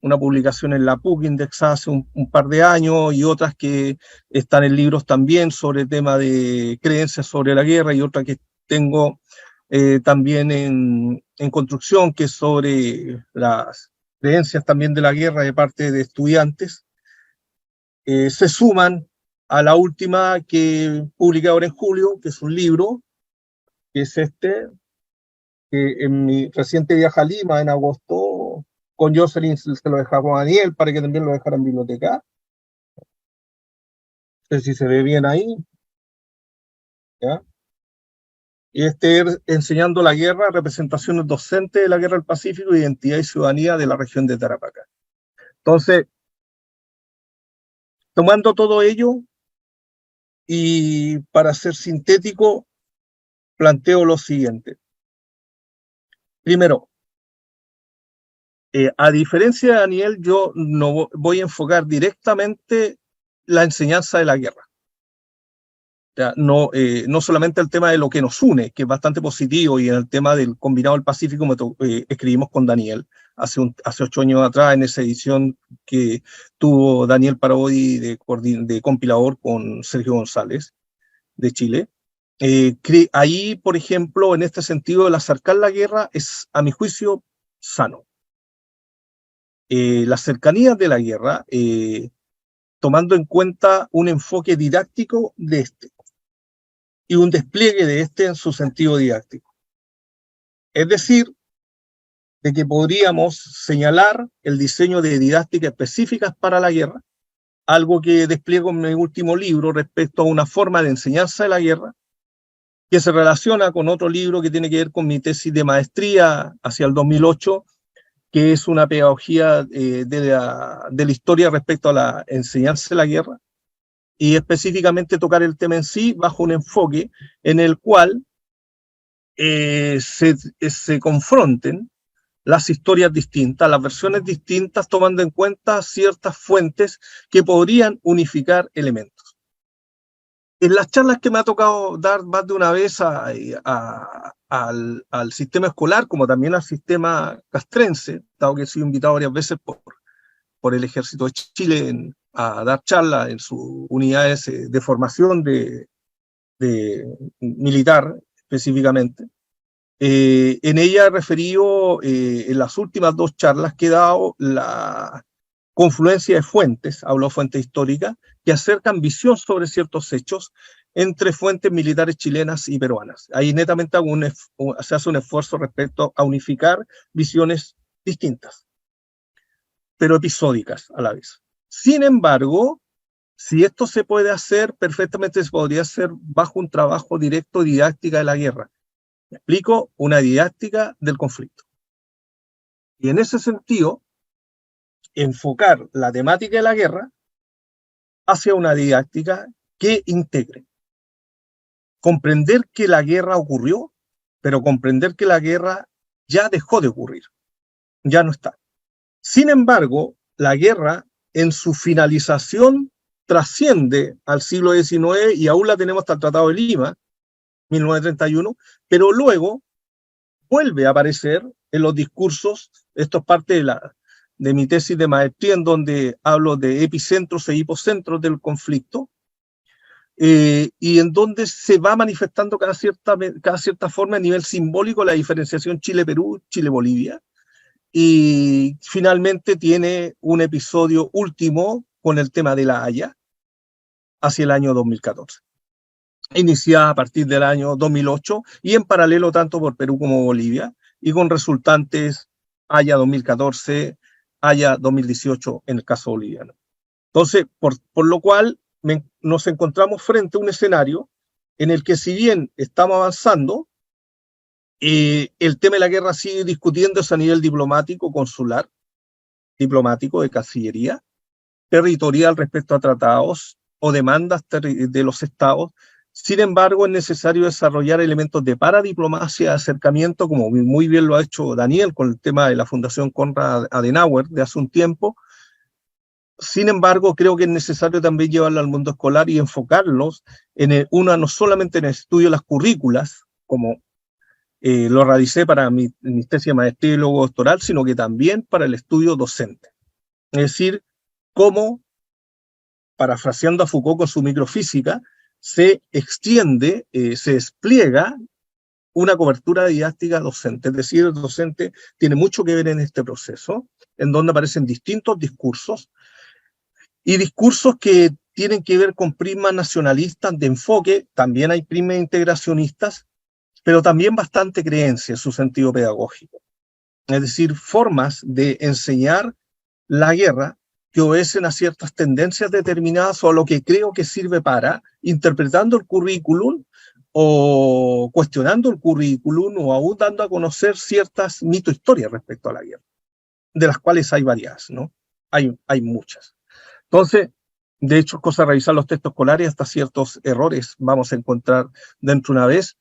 una publicación en la PUC indexada hace un par de años, y otras que están en libros también sobre el tema de creencias sobre la guerra, y otra que tengo también en construcción, que es sobre las creencias también de la guerra de parte de estudiantes, se suman a la última que publiqué ahora en julio, que es un libro, que es este, que en mi reciente viaje a Lima en agosto, con Jocelyn se lo dejamos a Daniel para que también lo dejara en biblioteca. No sé si se ve bien ahí. ¿Ya? Y Enseñando la Guerra, representaciones docentes de la Guerra del Pacífico, identidad y ciudadanía de la región de Tarapacá. Entonces, tomando todo ello, y para ser sintético, planteo lo siguiente. Primero, a diferencia de Daniel, yo no voy a enfocar directamente la enseñanza de la guerra. Ya, no solamente el tema de lo que nos une, que es bastante positivo, y en el tema del combinado del Pacífico escribimos con Daniel hace 8 años atrás, en esa edición que tuvo Daniel Parodi de compilador con Sergio González de Chile. Ahí, por ejemplo, en este sentido, el acercar la guerra es, a mi juicio, sano. Las cercanías de la guerra, tomando en cuenta un enfoque didáctico de y un despliegue de en su sentido didáctico. Es decir, de que podríamos señalar el diseño de didácticas específicas para la guerra, algo que despliego en mi último libro respecto a una forma de enseñanza de la guerra, que se relaciona con otro libro que tiene que ver con mi tesis de maestría hacia el 2008, que es una pedagogía de la historia respecto a la enseñanza de la guerra, y específicamente tocar el tema en sí bajo un enfoque en el cual se confronten las historias distintas, las versiones distintas, tomando en cuenta ciertas fuentes que podrían unificar elementos. En las charlas que me ha tocado dar más de una vez al sistema escolar, como también al sistema castrense, dado que he sido invitado varias veces por el Ejército de Chile a dar charlas en sus unidades de formación de militar específicamente. En ella he referido en las últimas 2 charlas que he dado la confluencia de fuentes, hablo de fuentes históricas, que acercan visión sobre ciertos hechos entre fuentes militares chilenas y peruanas. Ahí netamente se hace un esfuerzo respecto a unificar visiones distintas, pero episódicas a la vez. Sin embargo, si esto se puede hacer, perfectamente se podría hacer bajo un trabajo directo didáctica de la guerra. Me explico, una didáctica del conflicto. Y en ese sentido, enfocar la temática de la guerra hacia una didáctica que integre. Comprender que la guerra ocurrió, pero comprender que la guerra ya dejó de ocurrir, ya no está. Sin embargo, la guerra en su finalización trasciende al siglo XIX y aún la tenemos hasta el Tratado de Lima, 1931, pero luego vuelve a aparecer en los discursos. Esto es parte de mi tesis de maestría, en donde hablo de epicentros e hipocentros del conflicto, y en donde se va manifestando cada cierta forma a nivel simbólico la diferenciación Chile-Perú, Chile-Bolivia, y finalmente tiene un episodio último con el tema de La Haya hacia el año 2014. Iniciada a partir del año 2008 y en paralelo tanto por Perú como Bolivia, y con resultantes Haya 2014, Haya 2018 en el caso boliviano. Entonces, por lo cual nos encontramos frente a un escenario en el que, si bien estamos avanzando, el tema de la guerra sigue discutiéndose a nivel diplomático, consular, diplomático, de Cancillería, territorial respecto a tratados o demandas de los estados, Sin embargo, es necesario desarrollar elementos de paradiplomacia, acercamiento, como muy bien lo ha hecho Daniel con el tema de la Fundación Konrad Adenauer de hace un tiempo. Sin embargo, creo que es necesario también llevarlo al mundo escolar y enfocarlos no solamente en el estudio de las currículas, como lo realicé para mi tesis de maestría y luego doctoral, sino que también para el estudio docente. Es decir, cómo, parafraseando a Foucault con su microfísica, se extiende, se despliega una cobertura didáctica docente. Es decir, el docente tiene mucho que ver en este proceso, en donde aparecen distintos discursos, y discursos que tienen que ver con prismas nacionalistas de enfoque, también hay prismas integracionistas, pero también bastante creencia en su sentido pedagógico. Es decir, formas de enseñar la guerra que obedecen a ciertas tendencias determinadas o a lo que creo que sirve para, interpretando el currículum o cuestionando el currículum o aún dando a conocer ciertas mitohistorias respecto a la guerra, de las cuales hay varias, ¿no? Hay muchas. Entonces, de hecho, es cosa de revisar los textos escolares, hasta ciertos errores vamos a encontrar dentro una vez.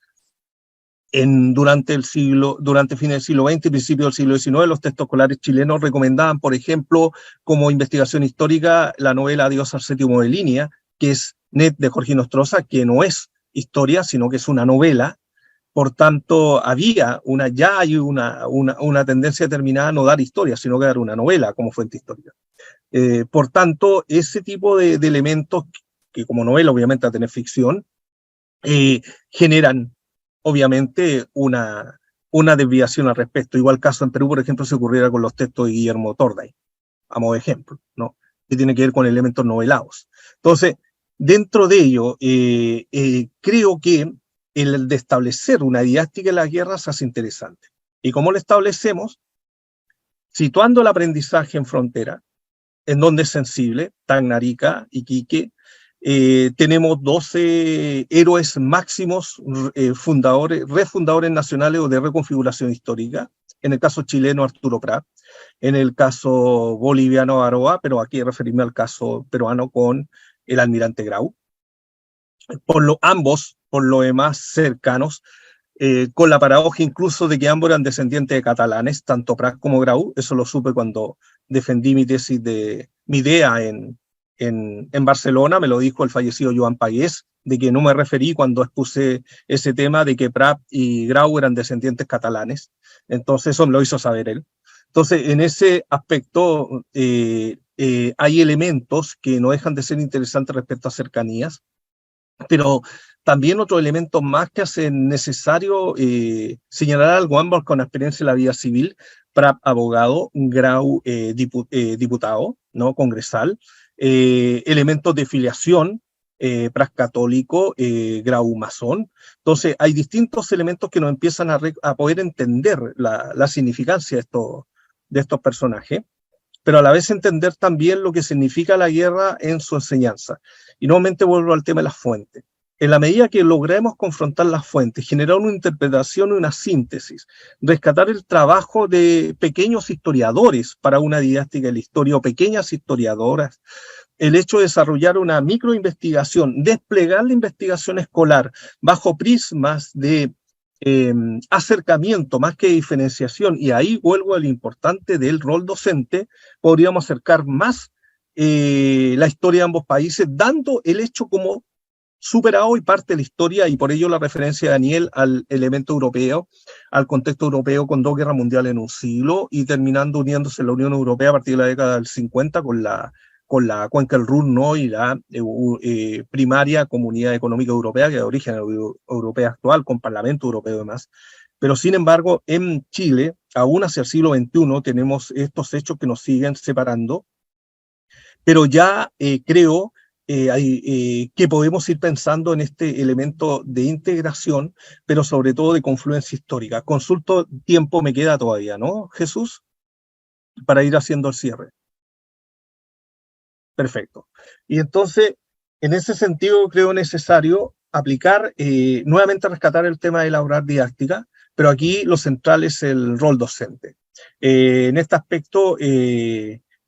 Durante fines del siglo XX y principios del siglo XIX, los textos escolares chilenos recomendaban, por ejemplo, como investigación histórica, la novela Adiós al séptimo de línea, que es Net de Jorge Nostroza, que no es historia, sino que es una novela. Por tanto, ya hay una tendencia determinada a no dar historia, sino que dar una novela como fuente histórica. Por tanto, ese tipo de elementos, que como novela obviamente va a tener ficción, generan obviamente una desviación al respecto. Igual caso en Perú, por ejemplo, se ocurriera con los textos de Guillermo Torday, a modo de ejemplo, ¿no? Que tiene que ver con elementos novelados. Entonces, dentro de ello, creo que el de establecer una didáctica de las guerras hace interesante. ¿Y cómo lo establecemos? Situando el aprendizaje en frontera, en donde es sensible, Tacna, Arica, Iquique. Tenemos 12 héroes máximos, refundadores nacionales o de reconfiguración histórica. En el caso chileno, Arturo Prat. En el caso boliviano, Aroa, pero aquí referirme al caso peruano con el almirante Grau. Ambos, por lo demás, cercanos, con la paradoja incluso de que ambos eran descendientes de catalanes, tanto Prat como Grau. Eso lo supe cuando defendí mi tesis mi idea en Barcelona, me lo dijo el fallecido Joan Pagés, de que no me referí cuando expuse ese tema de que Prat y Grau eran descendientes catalanes. Entonces eso me lo hizo saber él. Entonces, en ese aspecto hay elementos que no dejan de ser interesantes respecto a cercanías, pero también otros elementos más que hacen necesario señalar algo, ambos con experiencia en la vida civil, Prat abogado, Grau diputado, ¿no? Congresal, elementos de filiación, Prat católico, Grau masón. Entonces hay distintos elementos que nos empiezan a poder entender la significancia de estos personajes, pero a la vez entender también lo que significa la guerra en su enseñanza. Y nuevamente vuelvo al tema de las fuentes. En la medida que logremos confrontar las fuentes, generar una interpretación y una síntesis, rescatar el trabajo de pequeños historiadores para una didáctica de la historia o pequeñas historiadoras, el hecho de desarrollar una microinvestigación, desplegar la investigación escolar bajo prismas de acercamiento más que diferenciación, y ahí vuelvo al importante del rol docente, podríamos acercar más la historia de ambos países, dando el hecho como superado y parte de la historia, y por ello la referencia de Daniel al elemento europeo, al contexto europeo con 2 guerras mundiales en un siglo, y terminando uniéndose la Unión Europea a partir de la década del 50 con la cuenca del Ruhr, ¿no? Y la primaria Comunidad Económica Europea, que es de origen europea actual, con Parlamento Europeo y demás. Pero sin embargo, en Chile, aún hacia el siglo XXI, tenemos estos hechos que nos siguen separando, pero ya creo que podemos ir pensando en este elemento de integración, pero sobre todo de confluencia histórica. Consulto, tiempo me queda todavía, ¿no, Jesús? Para ir haciendo el cierre. Perfecto. Y entonces, en ese sentido, creo necesario aplicar, nuevamente rescatar el tema de elaborar didáctica, pero aquí lo central es el rol docente. En este aspecto,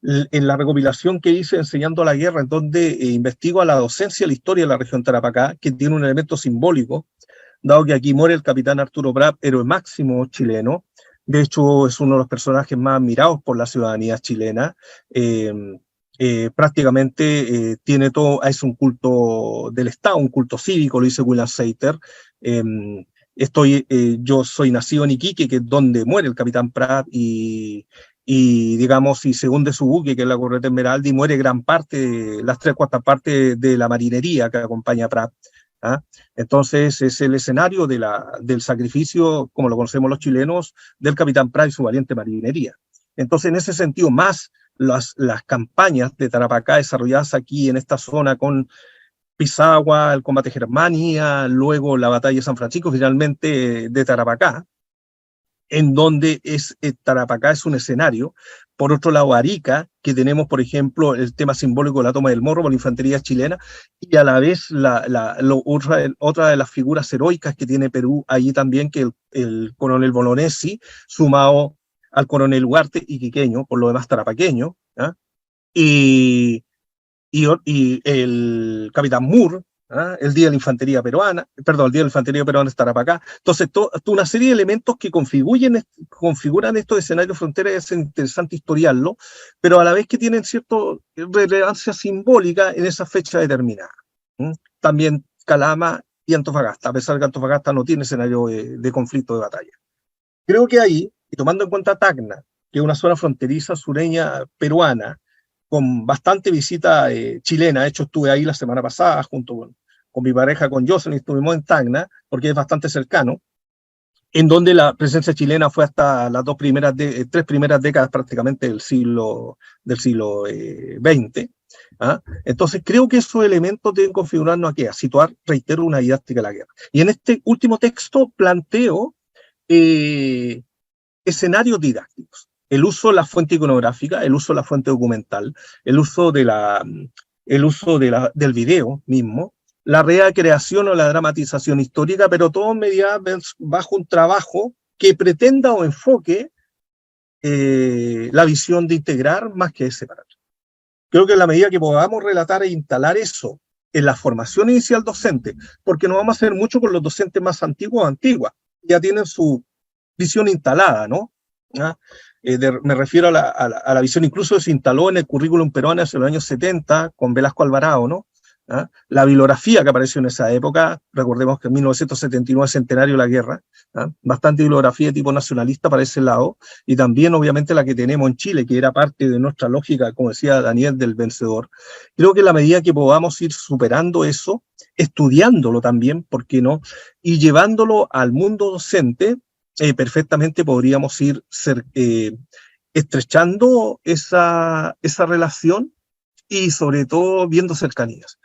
en la recopilación que hice Enseñando la Guerra, en donde investigo a la docencia la historia de la región Tarapacá, que tiene un elemento simbólico, dado que aquí muere el capitán Arturo Prat, héroe máximo chileno. De hecho, es uno de los personajes más admirados por la ciudadanía chilena. Prácticamente tiene todo, es un culto del Estado, un culto cívico, lo dice William Seiter. Yo soy nacido en Iquique, que es donde muere el capitán Prat, y digamos, y se hunde su buque, que es la Correta Esmeralda, y muere gran parte, las 3/4 partes de la marinería que acompaña a Prat. ¿Ah? Entonces es el escenario del sacrificio, como lo conocemos los chilenos, del capitán Prat y su valiente marinería. Entonces, en ese sentido, más las campañas de Tarapacá desarrolladas aquí en esta zona con Pisagua, el combate Germania, luego la batalla de San Francisco, finalmente de Tarapacá, en donde Tarapacá es un escenario. Por otro lado, Arica, que tenemos, por ejemplo, el tema simbólico de la toma del Morro por la infantería chilena, y a la vez otra de las figuras heroicas que tiene Perú allí también, que el coronel Bolognesi, sumado al coronel Ugarte, iquiqueño, por lo demás tarapaqueño, ¿eh? y el capitán Moore, ¿ah? El Día de la Infantería Peruana, perdón, el Día de la Infantería Peruana estará para acá. Entonces, una serie de elementos que configuran estos escenarios fronteras, es interesante historiarlo, pero a la vez que tienen cierta relevancia simbólica en esa fecha determinada. También Calama y Antofagasta, a pesar de que Antofagasta no tiene escenario de conflicto de batalla. Creo que ahí, y tomando en cuenta Tacna, que es una zona fronteriza sureña peruana, con bastante visita chilena. De hecho, estuve ahí la semana pasada junto con mi pareja, con Jocelyn, estuvimos en Tacna, porque es bastante cercano, en donde la presencia chilena fue hasta las tres primeras décadas prácticamente del siglo XX. ¿Ah? Entonces, creo que esos elementos deben configurarnos aquí, a situar, reitero, una didáctica de la guerra. Y en este último texto planteo escenarios didácticos. El uso de la fuente iconográfica, el uso de la fuente documental, el uso del video mismo, la recreación o la dramatización histórica, pero todo bajo un trabajo que pretenda o enfoque la visión de integrar más que de separar. Creo que en la medida que podamos relatar e instalar eso en la formación inicial docente, porque no vamos a hacer mucho con los docentes más antiguos o antiguas, ya tienen su visión instalada, ¿no? ¿Ah? Me refiero a la visión, incluso se instaló en el currículum peruano hace los años 70 con Velasco Alvarado, ¿no? ¿Ah? La bibliografía que apareció en esa época, recordemos que en 1979 centenario de la guerra, ¿ah? Bastante bibliografía de tipo nacionalista para ese lado, y también obviamente la que tenemos en Chile, que era parte de nuestra lógica, como decía Daniel, del vencedor. Creo que en la medida que podamos ir superando eso, estudiándolo también, ¿por qué no? Y llevándolo al mundo docente, perfectamente podríamos ir estrechando esa relación y sobre todo viendo cercanías.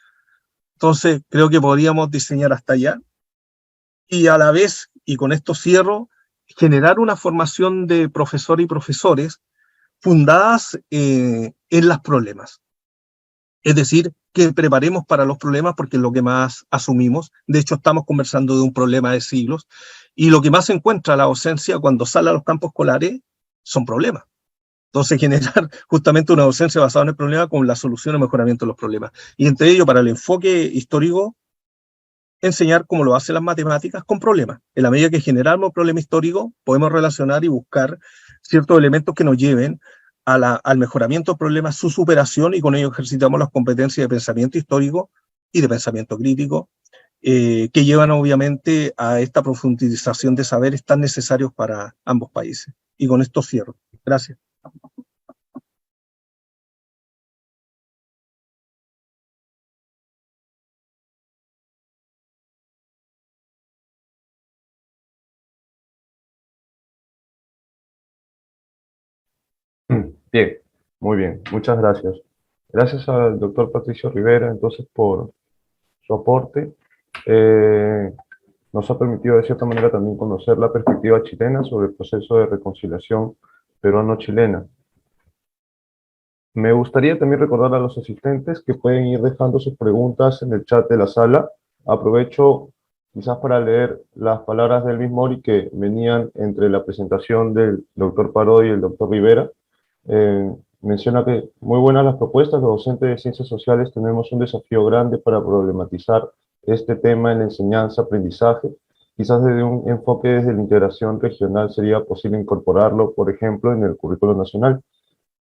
Entonces creo que podríamos diseñar hasta allá y a la vez, y con esto cierro, generar una formación de profesores y profesores fundadas en los problemas. Es decir, que preparemos para los problemas porque es lo que más asumimos. De hecho, estamos conversando de un problema de siglos y lo que más se encuentra la docencia cuando sale a los campos escolares son problemas. Entonces, generar justamente una docencia basada en el problema con la solución y mejoramiento de los problemas. Y entre ello, para el enfoque histórico, enseñar cómo lo hacen las matemáticas con problemas. En la medida que generamos problema histórico, podemos relacionar y buscar ciertos elementos que nos lleven al mejoramiento del problema, su superación, y con ello ejercitamos las competencias de pensamiento histórico y de pensamiento crítico, que llevan obviamente a esta profundización de saberes tan necesarios para ambos países. Y con esto cierro. Gracias. Bien, muy bien, muchas gracias. Gracias al doctor Patricio Rivera, entonces, por su aporte. Nos ha permitido de cierta manera también conocer la perspectiva chilena sobre el proceso de reconciliación peruano-chilena. Me gustaría también recordar a los asistentes que pueden ir dejando sus preguntas en el chat de la sala. Aprovecho quizás para leer las palabras del mismo Mori que venían entre la presentación del doctor Parodi y el doctor Rivera. menciona que muy buenas las propuestas, los docentes de ciencias sociales tenemos un desafío grande para problematizar este tema en la enseñanza, aprendizaje. Quizás desde un enfoque desde la integración regional sería posible incorporarlo, por ejemplo, en el currículo nacional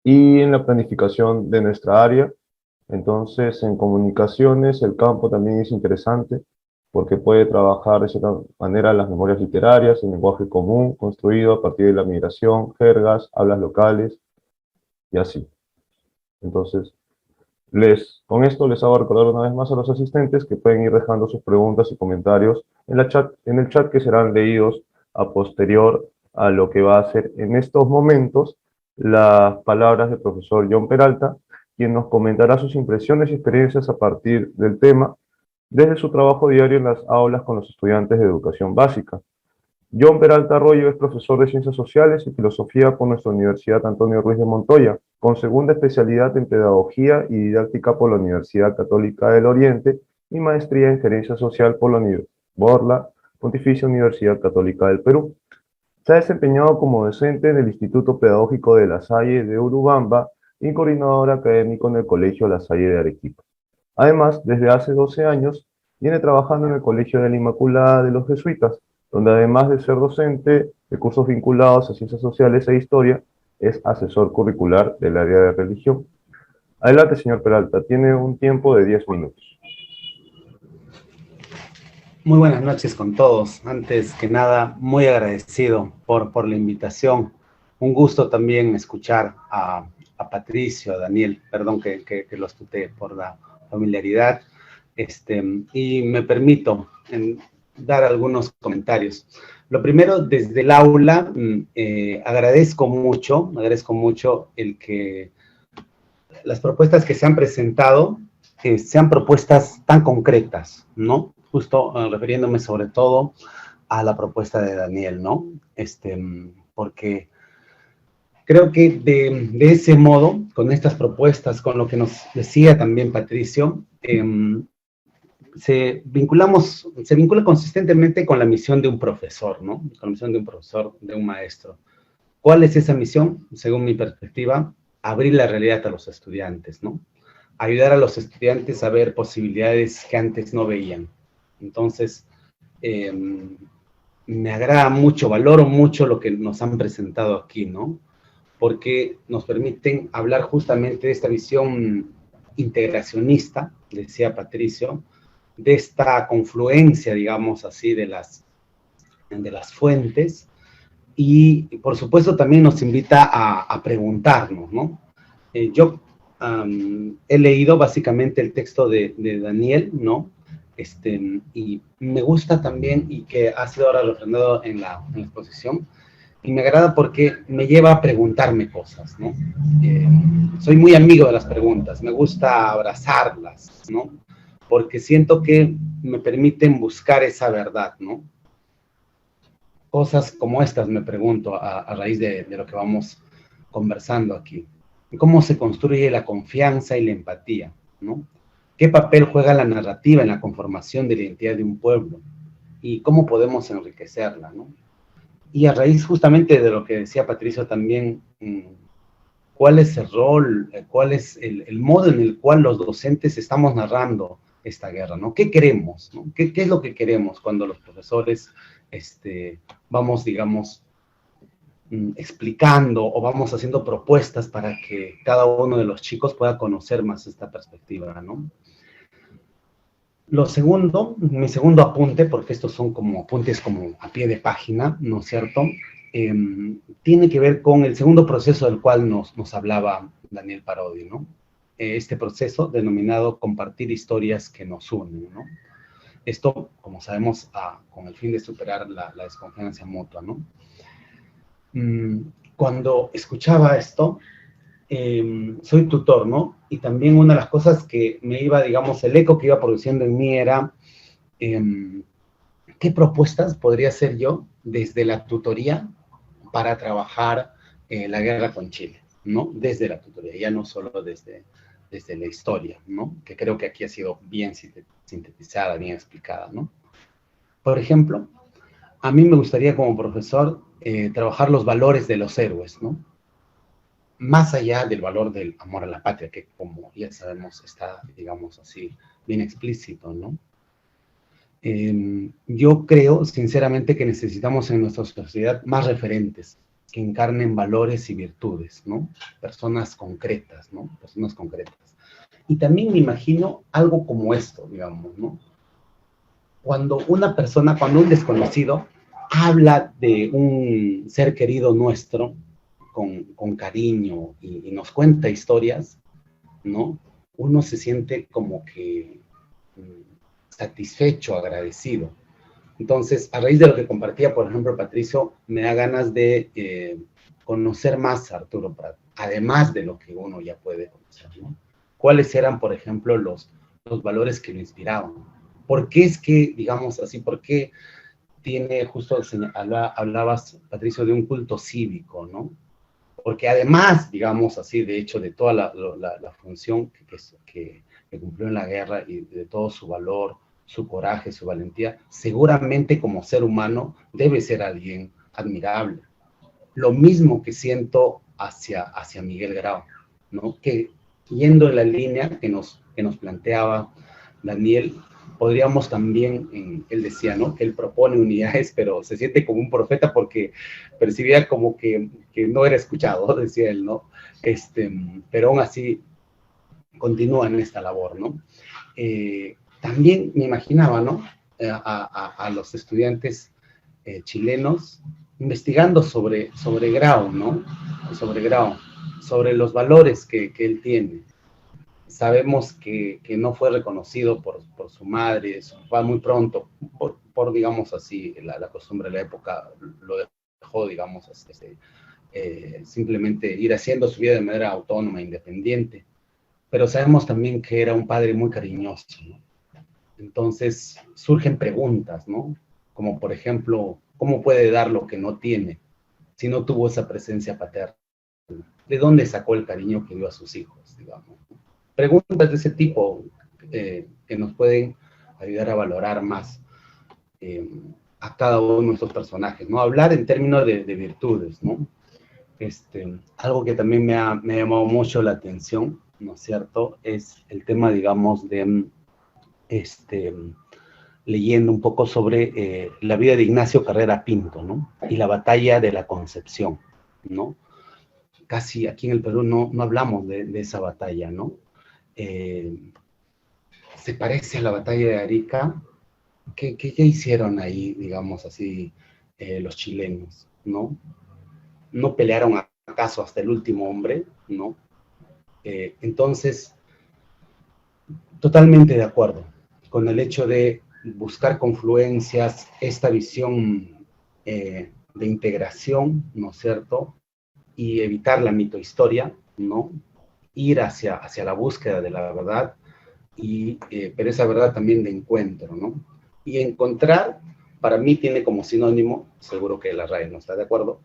y en la planificación de nuestra área. Entonces, en comunicaciones, el campo también es interesante porque puede trabajar de cierta manera las memorias literarias, el lenguaje común construido a partir de la migración, jergas, hablas locales y así. Entonces, con esto les hago recordar una vez más a los asistentes que pueden ir dejando sus preguntas y comentarios en el chat que serán leídos a posterior a lo que va a ser en estos momentos las palabras del profesor John Peralta, quien nos comentará sus impresiones y experiencias a partir del tema desde su trabajo diario en las aulas con los estudiantes de educación básica. John Peralta Arroyo es profesor de Ciencias Sociales y Filosofía por nuestra Universidad Antonio Ruiz de Montoya, con segunda especialidad en Pedagogía y Didáctica por la Universidad Católica del Oriente y maestría en Gerencia Social por la Pontificia Universidad Católica del Perú. Se ha desempeñado como docente en el Instituto Pedagógico de La Salle de Urubamba y coordinador académico en el Colegio La Salle de Arequipa. Además, desde hace 12 años, viene trabajando en el Colegio de la Inmaculada de los Jesuitas, donde además de ser docente de cursos vinculados a Ciencias Sociales e Historia, es asesor curricular del área de religión. Adelante, señor Peralta, tiene un tiempo de 10 minutos. Muy buenas noches con todos. Antes que nada, muy agradecido por la invitación. Un gusto también escuchar a Patricio, a Daniel, perdón que los tuteé por la familiaridad, y me permito dar algunos comentarios. Lo primero, desde el aula, agradezco mucho el que las propuestas que se han presentado sean propuestas tan concretas, ¿no? Justo refiriéndome sobre todo a la propuesta de Daniel, ¿no? Porque creo que de ese modo, con estas propuestas, con lo que nos decía también Patricio, se vincula consistentemente con la misión de un profesor, ¿no? Con la misión de un profesor, de un maestro. ¿Cuál es esa misión? Según mi perspectiva, abrir la realidad a los estudiantes, ¿no? Ayudar a los estudiantes a ver posibilidades que antes no veían. Entonces, me agrada mucho, valoro mucho lo que nos han presentado aquí, ¿no? Porque nos permiten hablar justamente de esta visión integracionista, decía Patricio, de esta confluencia, digamos así, de las fuentes, y por supuesto también nos invita a preguntarnos, ¿no? Yo he leído básicamente el texto de Daniel, ¿no? Y me gusta también, y que ha sido ahora refrendado en la exposición, y me agrada porque me lleva a preguntarme cosas, ¿no? Soy muy amigo de las preguntas, me gusta abrazarlas, ¿no? Porque siento que me permiten buscar esa verdad, ¿no? Cosas como estas me pregunto a raíz de lo que vamos conversando aquí. ¿Cómo se construye la confianza y la empatía, ¿no? ¿Qué papel juega la narrativa en la conformación de la identidad de un pueblo? ¿Y cómo podemos enriquecerla, ¿no? Y a raíz justamente de lo que decía Patricio también, ¿cuál es el rol, cuál es el modo en el cual los docentes estamos narrando esta guerra, ¿no? ¿Qué queremos, ¿no? ¿Qué es lo que queremos cuando los profesores vamos, digamos, explicando o vamos haciendo propuestas para que cada uno de los chicos pueda conocer más esta perspectiva, ¿no? Mi segundo apunte, porque estos son como apuntes como a pie de página, ¿no es cierto? Tiene que ver con el segundo proceso del cual nos hablaba Daniel Parodi, ¿no? Este proceso denominado compartir historias que nos unen, ¿no? Esto, como sabemos, con el fin de superar la desconfianza mutua, ¿no? Cuando escuchaba esto, soy tutor, ¿no? Y también una de las cosas que me iba, digamos, el eco que iba produciendo en mí era, ¿qué propuestas podría hacer yo desde la tutoría para trabajar la guerra con Chile, ¿no? Desde la tutoría, ya no solo desde la historia, ¿no? Que creo que aquí ha sido bien sintetizada, bien explicada, ¿no? Por ejemplo, a mí me gustaría como profesor trabajar los valores de los héroes, ¿no? más allá del valor del amor a la patria, que como ya sabemos está, digamos así, bien explícito, ¿no? Yo creo, sinceramente, que necesitamos en nuestra sociedad más referentes que encarnen valores y virtudes, ¿no? Personas concretas, ¿no? Personas concretas. Y también me imagino algo como esto, digamos, ¿no? Cuando una persona, cuando un desconocido habla de un ser querido nuestro con cariño y nos cuenta historias, ¿no? Uno se siente como que satisfecho, agradecido. Entonces, a raíz de lo que compartía, por ejemplo, Patricio, me da ganas de conocer más a Arturo Prat, además de lo que uno ya puede conocer, ¿no? ¿Cuáles eran, por ejemplo, los valores que lo inspiraban? ¿Por qué es que, digamos así, por qué tiene, justo hablabas, Patricio, de un culto cívico, ¿no? Porque además, digamos así, de hecho, de toda la función que cumplió en la guerra y de todo su valor, su coraje, su valentía, seguramente como ser humano debe ser alguien admirable. Lo mismo que siento hacia Miguel Grau, ¿no? Que yendo en la línea que nos planteaba Daniel, podríamos también, él decía, ¿no? Que él propone unidades, pero se siente como un profeta porque percibía como que no era escuchado, decía él, ¿no? Pero aún así continúa en esta labor, ¿no? También me imaginaba, ¿no? A los estudiantes chilenos investigando sobre Grau, ¿no? Sobre Grau, sobre los valores que él tiene. Sabemos que no fue reconocido por su madre, su papá muy pronto, por digamos así, la costumbre de la época lo dejó, digamos, simplemente ir haciendo su vida de manera autónoma, independiente. Pero sabemos también que era un padre muy cariñoso, ¿no? Entonces surgen preguntas, ¿no? Como por ejemplo, ¿cómo puede dar lo que no tiene si no tuvo esa presencia paterna? ¿De dónde sacó el cariño que dio a sus hijos, digamos? Preguntas de ese tipo que nos pueden ayudar a valorar más a cada uno de nuestros personajes, ¿no? Hablar en términos de virtudes, ¿no? Algo que también me ha llamado mucho la atención, ¿no es cierto? Es el tema, digamos, de leyendo un poco sobre la vida de Ignacio Carrera Pinto, ¿no? Y la batalla de la Concepción, ¿no? Casi aquí en el Perú no hablamos de esa batalla, ¿no? Se parece a la batalla de Arica. ¿Qué hicieron ahí, digamos así, los chilenos, ¿no? No pelearon acaso hasta el último hombre, ¿no? Entonces, totalmente de acuerdo con el hecho de buscar confluencias, esta visión de integración, ¿no es cierto? Y evitar la mitohistoria, ¿no? Ir hacia la búsqueda de la verdad, pero esa verdad también de encuentro, ¿no? Y encontrar, para mí tiene como sinónimo, seguro que la RAE no está de acuerdo,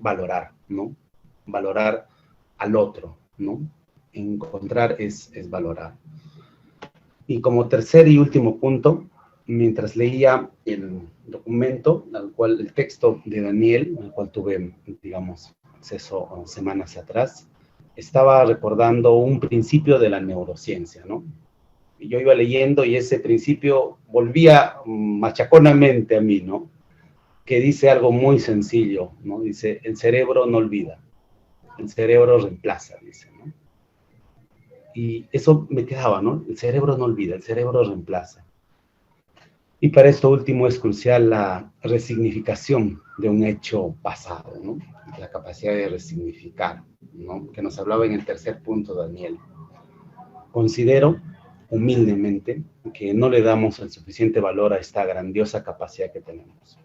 valorar, ¿no? Valorar al otro, ¿no? Encontrar es valorar. Y como tercer y último punto, mientras leía el documento, el texto de Daniel, al cual tuve, digamos, acceso semanas atrás, estaba recordando un principio de la neurociencia, ¿no? Y yo iba leyendo y ese principio volvía machaconamente a mí, ¿no? Que dice algo muy sencillo, ¿no? Dice, el cerebro no olvida, el cerebro reemplaza, dice, ¿no? Y eso me quedaba, ¿no? El cerebro no olvida, el cerebro reemplaza. Y para esto último es crucial la resignificación de un hecho pasado, ¿no? La capacidad de resignificar, ¿no? Que nos hablaba en el tercer punto Daniel. Considero humildemente que no le damos el suficiente valor a esta grandiosa capacidad que tenemos.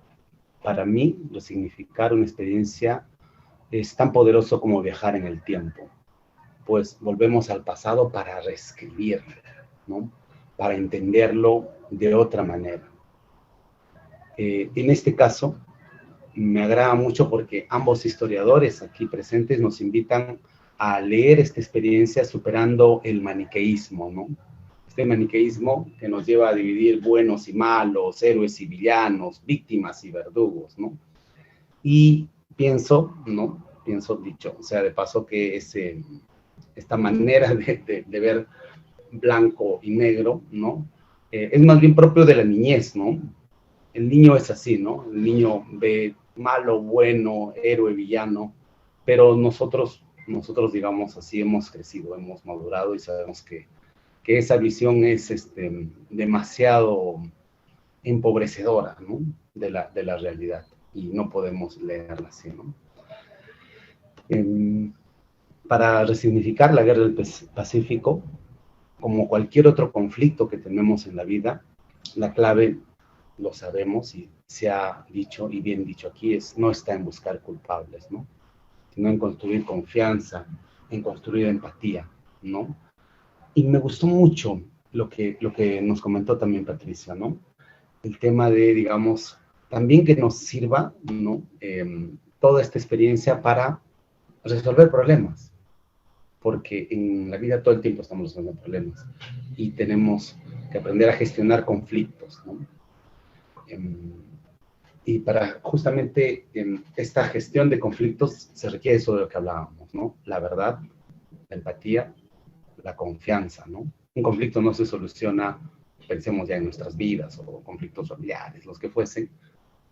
Para mí, resignificar una experiencia es tan poderoso como viajar en el tiempo, pues volvemos al pasado para reescribirlo, ¿no? Para entenderlo de otra manera. En este caso, me agrada mucho porque ambos historiadores aquí presentes nos invitan a leer esta experiencia superando el maniqueísmo, ¿no? Este maniqueísmo que nos lleva a dividir buenos y malos, héroes y villanos, víctimas y verdugos, ¿no? Y pienso pienso, dicho, o sea, de paso que esta manera de ver blanco y negro, ¿no? Es más bien propio de la niñez, ¿no? El niño es así, ¿no? El niño ve malo, bueno, héroe, villano, pero nosotros, digamos así, hemos crecido, hemos madurado y sabemos que esa visión es demasiado empobrecedora, ¿no? de la realidad, y no podemos leerla así, ¿no? Para resignificar la guerra del Pacífico, como cualquier otro conflicto que tenemos en la vida, la clave, lo sabemos y se ha dicho y bien dicho aquí, no está en buscar culpables, ¿no? Sino en construir confianza, en construir empatía, ¿no? Y me gustó mucho lo que nos comentó también Patricia, ¿no? El tema de, digamos, también que nos sirva, ¿no? Toda esta experiencia para resolver problemas, porque en la vida todo el tiempo estamos resolviendo problemas y tenemos que aprender a gestionar conflictos, ¿no? Y para justamente esta gestión de conflictos se requiere eso de lo que hablábamos, ¿no? La verdad, la empatía, la confianza, ¿no? Un conflicto no se soluciona, pensemos ya en nuestras vidas, o conflictos familiares, los que fuesen,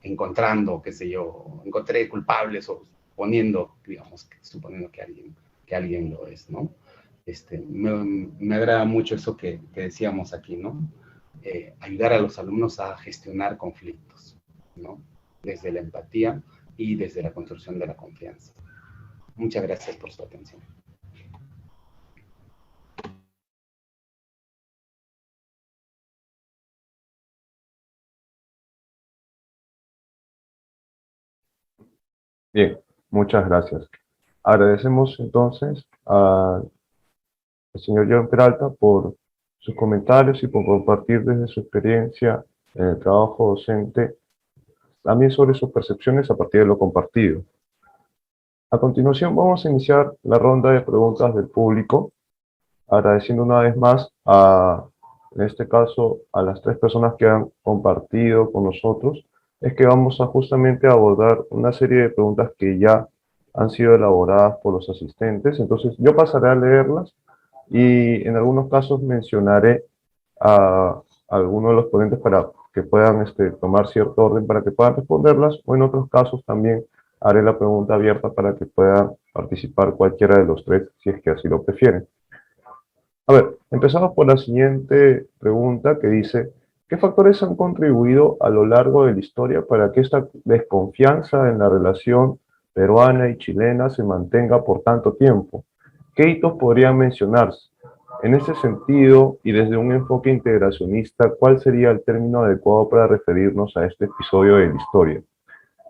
encontrando, qué sé yo, encontré culpables o suponiendo que alguien lo es, ¿no? Me agrada mucho eso que decíamos aquí, ¿no? Ayudar a los alumnos a gestionar conflictos, ¿no? Desde la empatía y desde la construcción de la confianza. Muchas gracias por su atención. Bien, muchas gracias. Agradecemos entonces al señor John Peralta por sus comentarios y por compartir desde su experiencia en el trabajo docente, también sobre sus percepciones a partir de lo compartido. A continuación vamos a iniciar la ronda de preguntas del público, agradeciendo una vez más en este caso, a las 3 personas que han compartido con nosotros. Es que vamos a justamente abordar una serie de preguntas que ya han sido elaboradas por los asistentes. Entonces yo pasaré a leerlas y en algunos casos mencionaré a algunos de los ponentes para que puedan tomar cierto orden para que puedan responderlas, o en otros casos también haré la pregunta abierta para que puedan participar cualquiera de los 3 si es que así lo prefieren. A ver, empezamos por la siguiente pregunta que dice: ¿qué factores han contribuido a lo largo de la historia para que esta desconfianza en la relación peruana y chilena se mantenga por tanto tiempo? ¿Qué hitos podrían mencionarse? En ese sentido, y desde un enfoque integracionista, ¿cuál sería el término adecuado para referirnos a este episodio de la historia,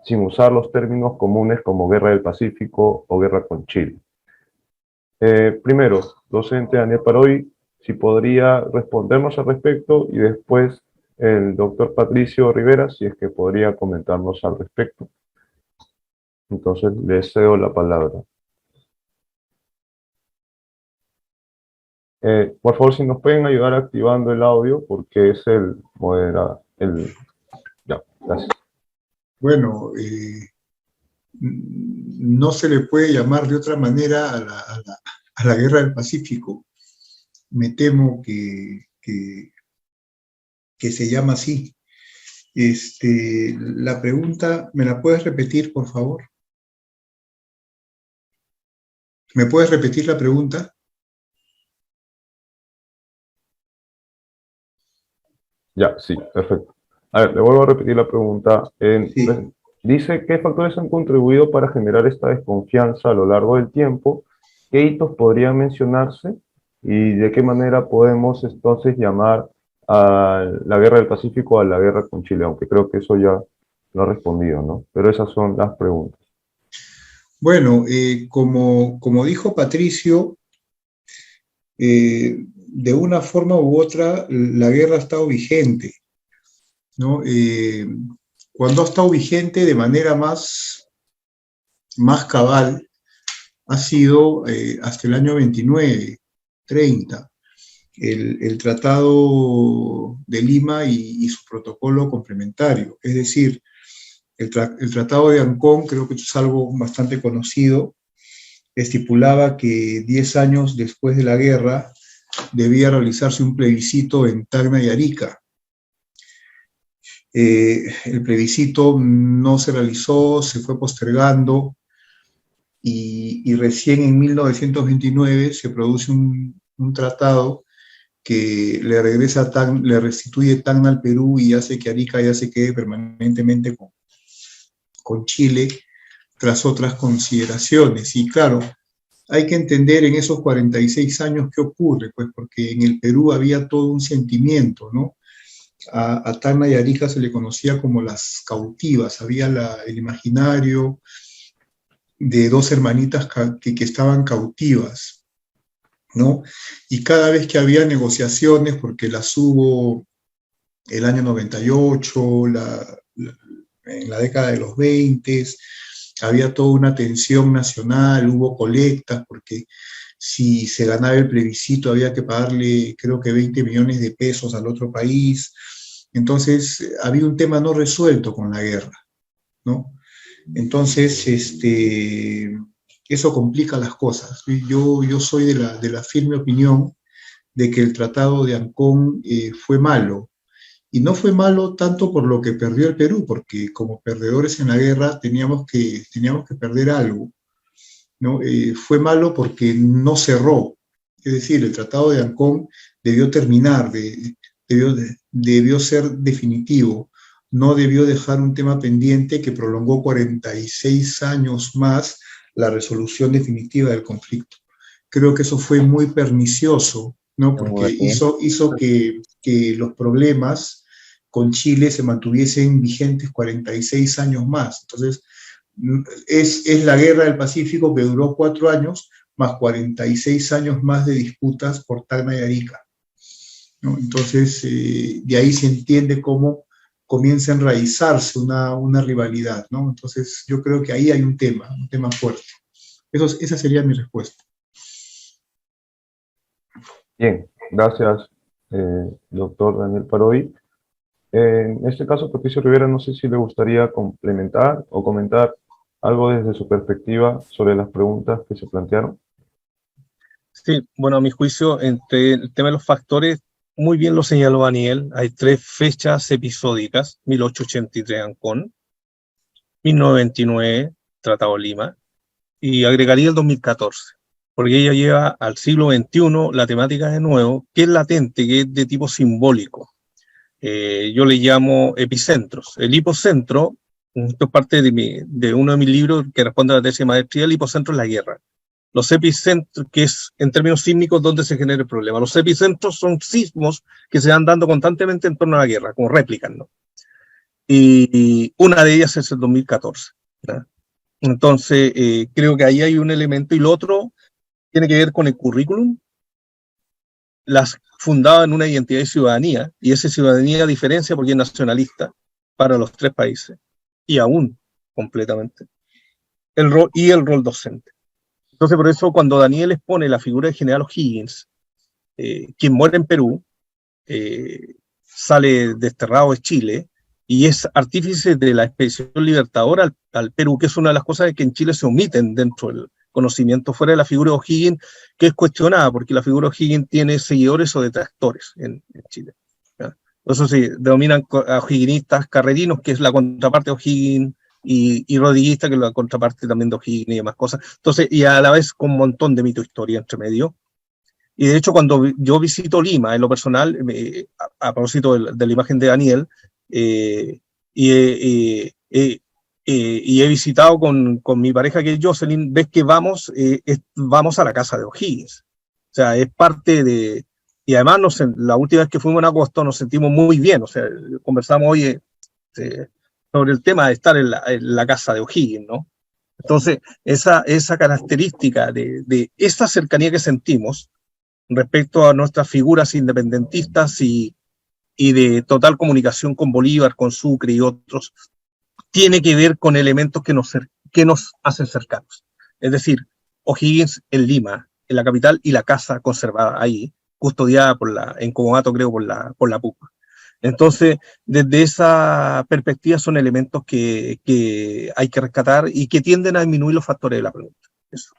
sin usar los términos comunes como Guerra del Pacífico o Guerra con Chile? Primero, docente Daniel Paroy, si podría respondernos al respecto, y después el doctor Patricio Rivera, si es que podría comentarnos al respecto. Entonces, le cedo la palabra. Por favor, si nos pueden ayudar activando el audio, porque es el moderador. Ya, gracias. Bueno, no se le puede llamar de otra manera a la Guerra del Pacífico. Me temo que se llama así. La pregunta, ¿me la puedes repetir, por favor? ¿Me puedes repetir la pregunta? Ya, sí, perfecto. A ver, le vuelvo a repetir la pregunta. Sí. Dice, ¿qué factores han contribuido para generar esta desconfianza a lo largo del tiempo? ¿Qué hitos podrían mencionarse? ¿Y de qué manera podemos entonces llamar a la Guerra del Pacífico a la guerra con Chile? Aunque creo que eso ya lo ha respondido, ¿no? Pero esas son las preguntas. Bueno, como dijo Patricio, de una forma u otra la guerra ha estado vigente, ¿no? Cuando ha estado vigente de manera más cabal ha sido hasta el año 29, 30, el Tratado de Lima y su protocolo complementario. Es decir, el Tratado de Ancón, creo que es algo bastante conocido, estipulaba que 10 años después de la guerra debía realizarse un plebiscito en Tacna y Arica. El plebiscito no se realizó, se fue postergando, y recién en 1929 se produce un tratado que le restituye Tacna al Perú y hace que Arica ya se quede permanentemente con Chile, tras otras consideraciones. Y claro, hay que entender en esos 46 años qué ocurre, pues porque en el Perú había todo un sentimiento, ¿no? A Tacna y Arica se le conocía como las cautivas, había el imaginario de dos hermanitas que estaban cautivas, ¿no? Y cada vez que había negociaciones, porque las hubo el año 98, en la década de los 20, había toda una tensión nacional, hubo colectas, porque si se ganaba el plebiscito había que pagarle, creo que 20 millones de pesos al otro país. Entonces, había un tema no resuelto con la guerra, ¿no? Entonces, eso complica las cosas. Yo soy de la firme opinión de que el Tratado de Ancón fue malo. Y no fue malo tanto por lo que perdió el Perú, porque como perdedores en la guerra teníamos que perder algo, ¿no? Fue malo porque no cerró. Es decir, el Tratado de Ancón debió terminar, debió ser definitivo. No debió dejar un tema pendiente que prolongó 46 años más la resolución definitiva del conflicto. Creo que eso fue muy pernicioso, ¿no? Porque hizo que los problemas con Chile se mantuviesen vigentes 46 años más. Entonces, es la guerra del Pacífico que duró 4 años, más 46 años más de disputas por Tacna y Arica, ¿no? Entonces, de ahí se entiende cómo comienza a enraizarse una rivalidad, ¿no? Entonces, yo creo que ahí hay un tema fuerte. Esa sería mi respuesta. Bien, gracias, doctor Daniel Parodi. En este caso, Patricio Rivera, no sé si le gustaría complementar o comentar algo desde su perspectiva sobre las preguntas que se plantearon. Sí, bueno, a mi juicio, entre el tema de los factores, muy bien lo señaló Daniel, hay 3 fechas episódicas: 1883 Ancón, 1929 Tratado de Lima, y agregaría el 2014, porque ella lleva al siglo XXI la temática de nuevo, que es latente, que es de tipo simbólico. Yo le llamo epicentros. El hipocentro, esto es parte de uno de mis libros que responde a la tesis de maestría, el hipocentro es la guerra. Los epicentros, que es en términos sísmicos donde se genera el problema. Los epicentros son sismos que se van dando constantemente en torno a la guerra, como réplicas, ¿no? Y una de ellas es el 2014, ¿no? Entonces, creo que ahí hay un elemento, y lo otro tiene que ver con el currículum, fundado en una identidad de ciudadanía, y esa ciudadanía diferencia porque es nacionalista para los 3 países, y aún completamente, el rol docente. Entonces, por eso, cuando Daniel expone la figura del general O'Higgins, quien muere en Perú, sale desterrado de Chile, y es artífice de la expedición libertadora al Perú, que es una de las cosas que en Chile se omiten dentro del conocimiento, fuera de la figura de O'Higgins, que es cuestionada, porque la figura de O'Higgins tiene seguidores o detractores en Chile, ¿ya? Eso sí, denominan a o'higginistas carrerinos, que es la contraparte de O'Higgins, y rodriguista, que es la contraparte también de O'Higgins y demás cosas. Entonces, y a la vez con un montón de mito historia entre medio. Y de hecho, cuando yo visito Lima, en lo personal, a propósito de la imagen de Daniel, y he visitado con mi pareja, que es Jocelyn, ves que vamos a la casa de O'Higgins. O sea, es parte de... Y además, la última vez que fuimos en agosto nos sentimos muy bien. O sea, conversamos hoy sobre el tema de estar en la casa de O'Higgins, ¿no? Entonces, esa característica de esta cercanía que sentimos respecto a nuestras figuras independentistas y de total comunicación con Bolívar, con Sucre y otros, tiene que ver con elementos que nos hacen cercanos. Es decir, O'Higgins en Lima, en la capital, y la casa conservada ahí, custodiada en comodato, creo, por la PUC. Entonces, desde esa perspectiva son elementos que hay que rescatar y que tienden a disminuir los factores de la pregunta. Eso.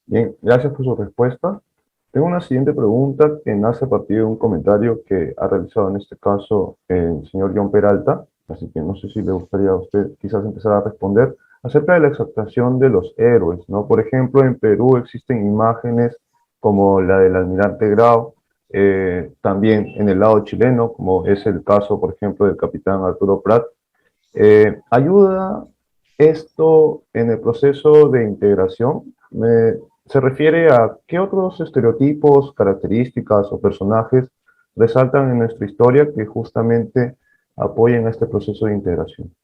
Bien, gracias por su respuesta. Tengo una siguiente pregunta que nace a partir de un comentario que ha realizado en este caso el señor John Peralta, así que no sé si le gustaría a usted quizás empezar a responder acerca de la exaltación de los héroes, ¿no? Por ejemplo, en Perú existen imágenes como la del almirante Grau, también en el lado chileno, como es el caso, por ejemplo, del capitán Arturo Prat. ¿Ayuda esto en el proceso de integración? Se refiere a qué otros estereotipos, características o personajes resaltan en nuestra historia que justamente apoyen este proceso de integración.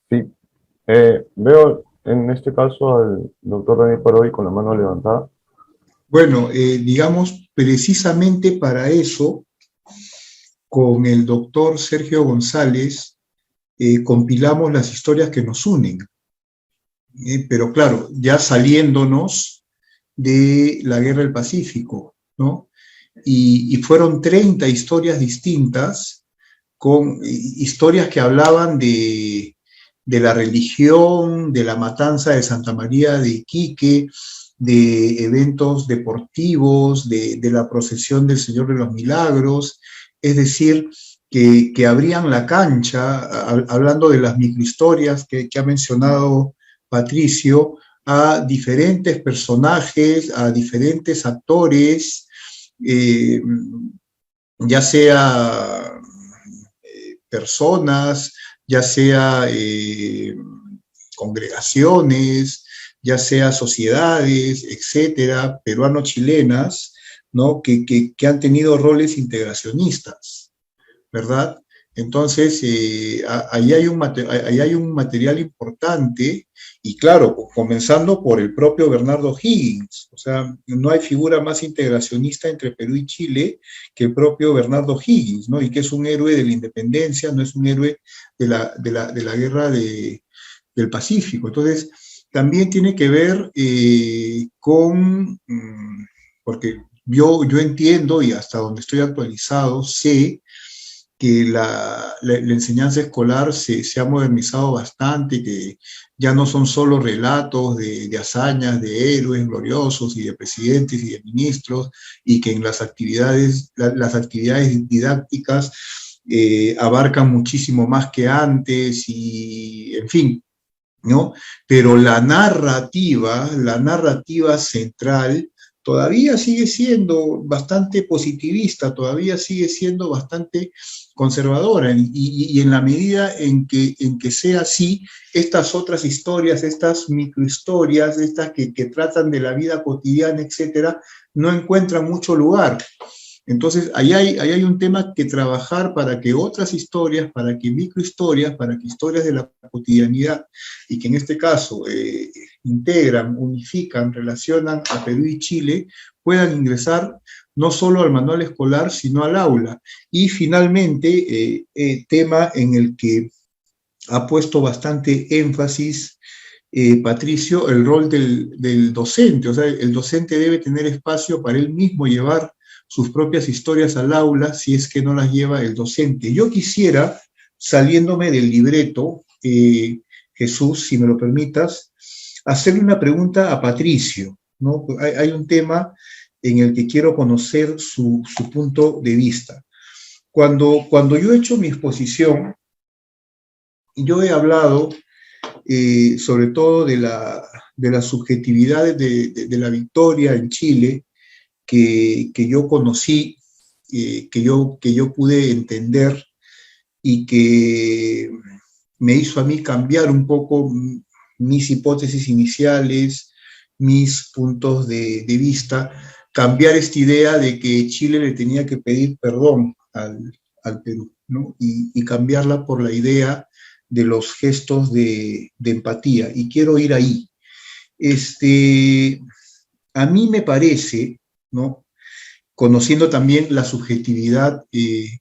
Sí, veo en este caso al doctor Daniel Parodi con la mano levantada. Bueno, digamos, precisamente para eso, con el doctor Sergio González, compilamos las historias que nos unen. Pero claro, ya saliéndonos de la Guerra del Pacífico, ¿no? Y fueron 30 historias distintas, con historias que hablaban de la religión, de la matanza de Santa María de Iquique, de eventos deportivos, de la procesión del Señor de los Milagros, es decir, que abrían la cancha, hablando de las microhistorias que ha mencionado Patricio, a diferentes personajes, a diferentes actores, ya sea personas, ya sea congregaciones, ya sea sociedades, etcétera, peruano-chilenas, ¿no? Que han tenido roles integracionistas, ¿verdad? Entonces, ahí hay un material importante y claro, comenzando por el propio Bernardo Higgins, o sea, no hay figura más integracionista entre Perú y Chile que el propio Bernardo Higgins, ¿no? Y que es un héroe de la independencia, no es un héroe de la guerra del Pacífico. Entonces, también tiene que ver con, porque yo entiendo y hasta donde estoy actualizado, sé que la enseñanza escolar se ha modernizado bastante, que ya no son solo relatos de hazañas, de héroes gloriosos y de presidentes y de ministros, y que en las actividades didácticas abarcan muchísimo más que antes, y en fin, ¿no? Pero la narrativa central, todavía sigue siendo bastante positivista, todavía sigue siendo bastante conservadora, y en la medida en que sea así, estas otras historias, estas microhistorias, estas que tratan de la vida cotidiana, etcétera, no encuentran mucho lugar. Entonces, ahí hay un tema que trabajar para que otras historias, para que microhistorias, para que historias de la cotidianidad, y que en este caso integran, unifican, relacionan a Perú y Chile, puedan ingresar no solo al manual escolar, sino al aula. Y finalmente, tema en el que ha puesto bastante énfasis Patricio, el rol del docente. O sea, el docente debe tener espacio para él mismo llevar sus propias historias al aula, si es que no las lleva el docente. Yo quisiera, saliéndome del libreto, Jesús, si me lo permitas, hacerle una pregunta a Patricio, ¿no? Hay un tema en el que quiero conocer su punto de vista. Cuando yo he hecho mi exposición, yo he hablado sobre todo de la subjetividad de la victoria en Chile, que yo conocí, que yo pude entender y que me hizo a mí cambiar un poco mis hipótesis iniciales, mis puntos de vista, cambiar esta idea de que Chile le tenía que pedir perdón al Perú, ¿no? Y cambiarla por la idea de los gestos de empatía. Y quiero ir ahí. A mí me parece, ¿no? Conociendo también la subjetividad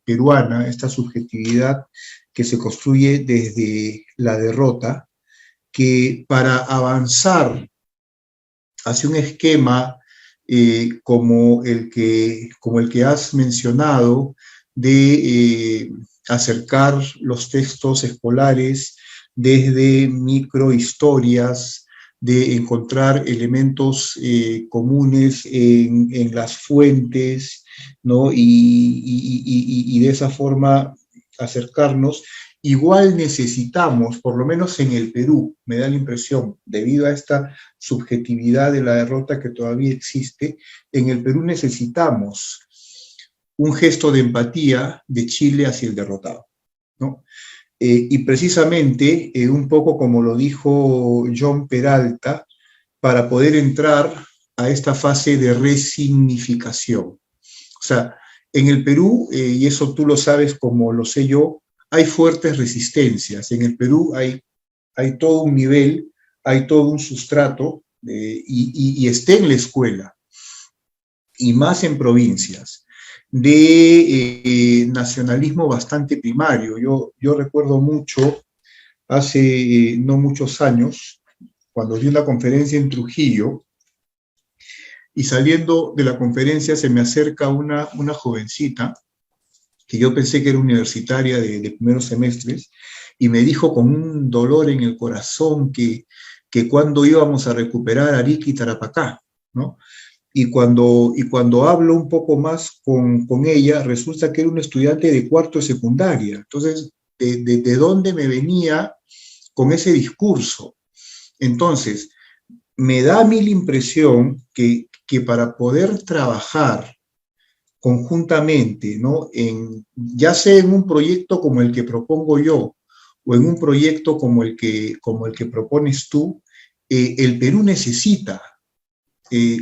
peruana, esta subjetividad que se construye desde la derrota, que para avanzar hacia un esquema como el que has mencionado, de acercar los textos escolares desde microhistorias, de encontrar elementos comunes en las fuentes, ¿no? Y de esa forma acercarnos. Igual necesitamos, por lo menos en el Perú, me da la impresión, debido a esta subjetividad de la derrota que todavía existe, en el Perú necesitamos un gesto de empatía de Chile hacia el derrotado, ¿no? Y precisamente, un poco como lo dijo John Peralta, para poder entrar a esta fase de resignificación. O sea, en el Perú, y eso tú lo sabes como lo sé yo, hay fuertes resistencias. En el Perú hay todo un nivel, hay todo un sustrato, y está en la escuela, y más en provincias, de nacionalismo bastante primario. Yo recuerdo mucho, hace no muchos años, cuando di una conferencia en Trujillo, y saliendo de la conferencia se me acerca una jovencita, que yo pensé que era universitaria de primeros semestres, y me dijo con un dolor en el corazón que cuando íbamos a recuperar Arica y Tarapacá, ¿no? Y cuando hablo un poco más con ella, resulta que era un estudiante de cuarto de secundaria. Entonces, ¿de dónde me venía con ese discurso? Entonces, me da a mí la impresión que para poder trabajar conjuntamente, ¿no? Ya sea en un proyecto como el que propongo yo, o en un proyecto como el que propones tú, el Perú necesita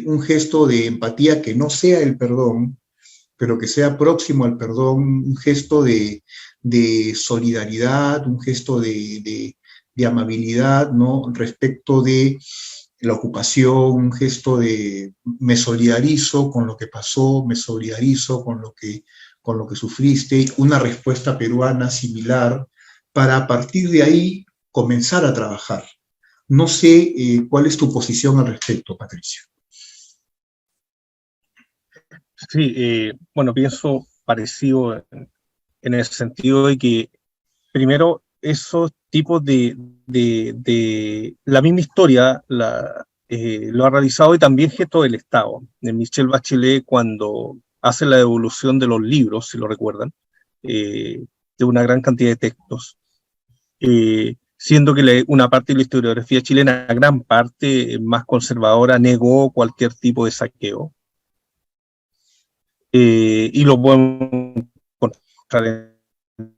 un gesto de empatía que no sea el perdón, pero que sea próximo al perdón, un gesto de solidaridad, un gesto de amabilidad, ¿no? Respecto de la ocupación, un gesto de me solidarizo con lo que pasó, me solidarizo con lo que sufriste, una respuesta peruana similar, para a partir de ahí comenzar a trabajar. No sé cuál es tu posición al respecto, Patricio. Sí, bueno, pienso parecido en el sentido de que, primero, esos tipos de la misma historia lo ha realizado y también gesto del Estado. Michelle Bachelet, cuando hace la devolución de los libros, si lo recuerdan, de una gran cantidad de textos, siendo que una parte de la historiografía chilena, gran parte más conservadora, negó cualquier tipo de saqueo. Y lo podemos encontrar en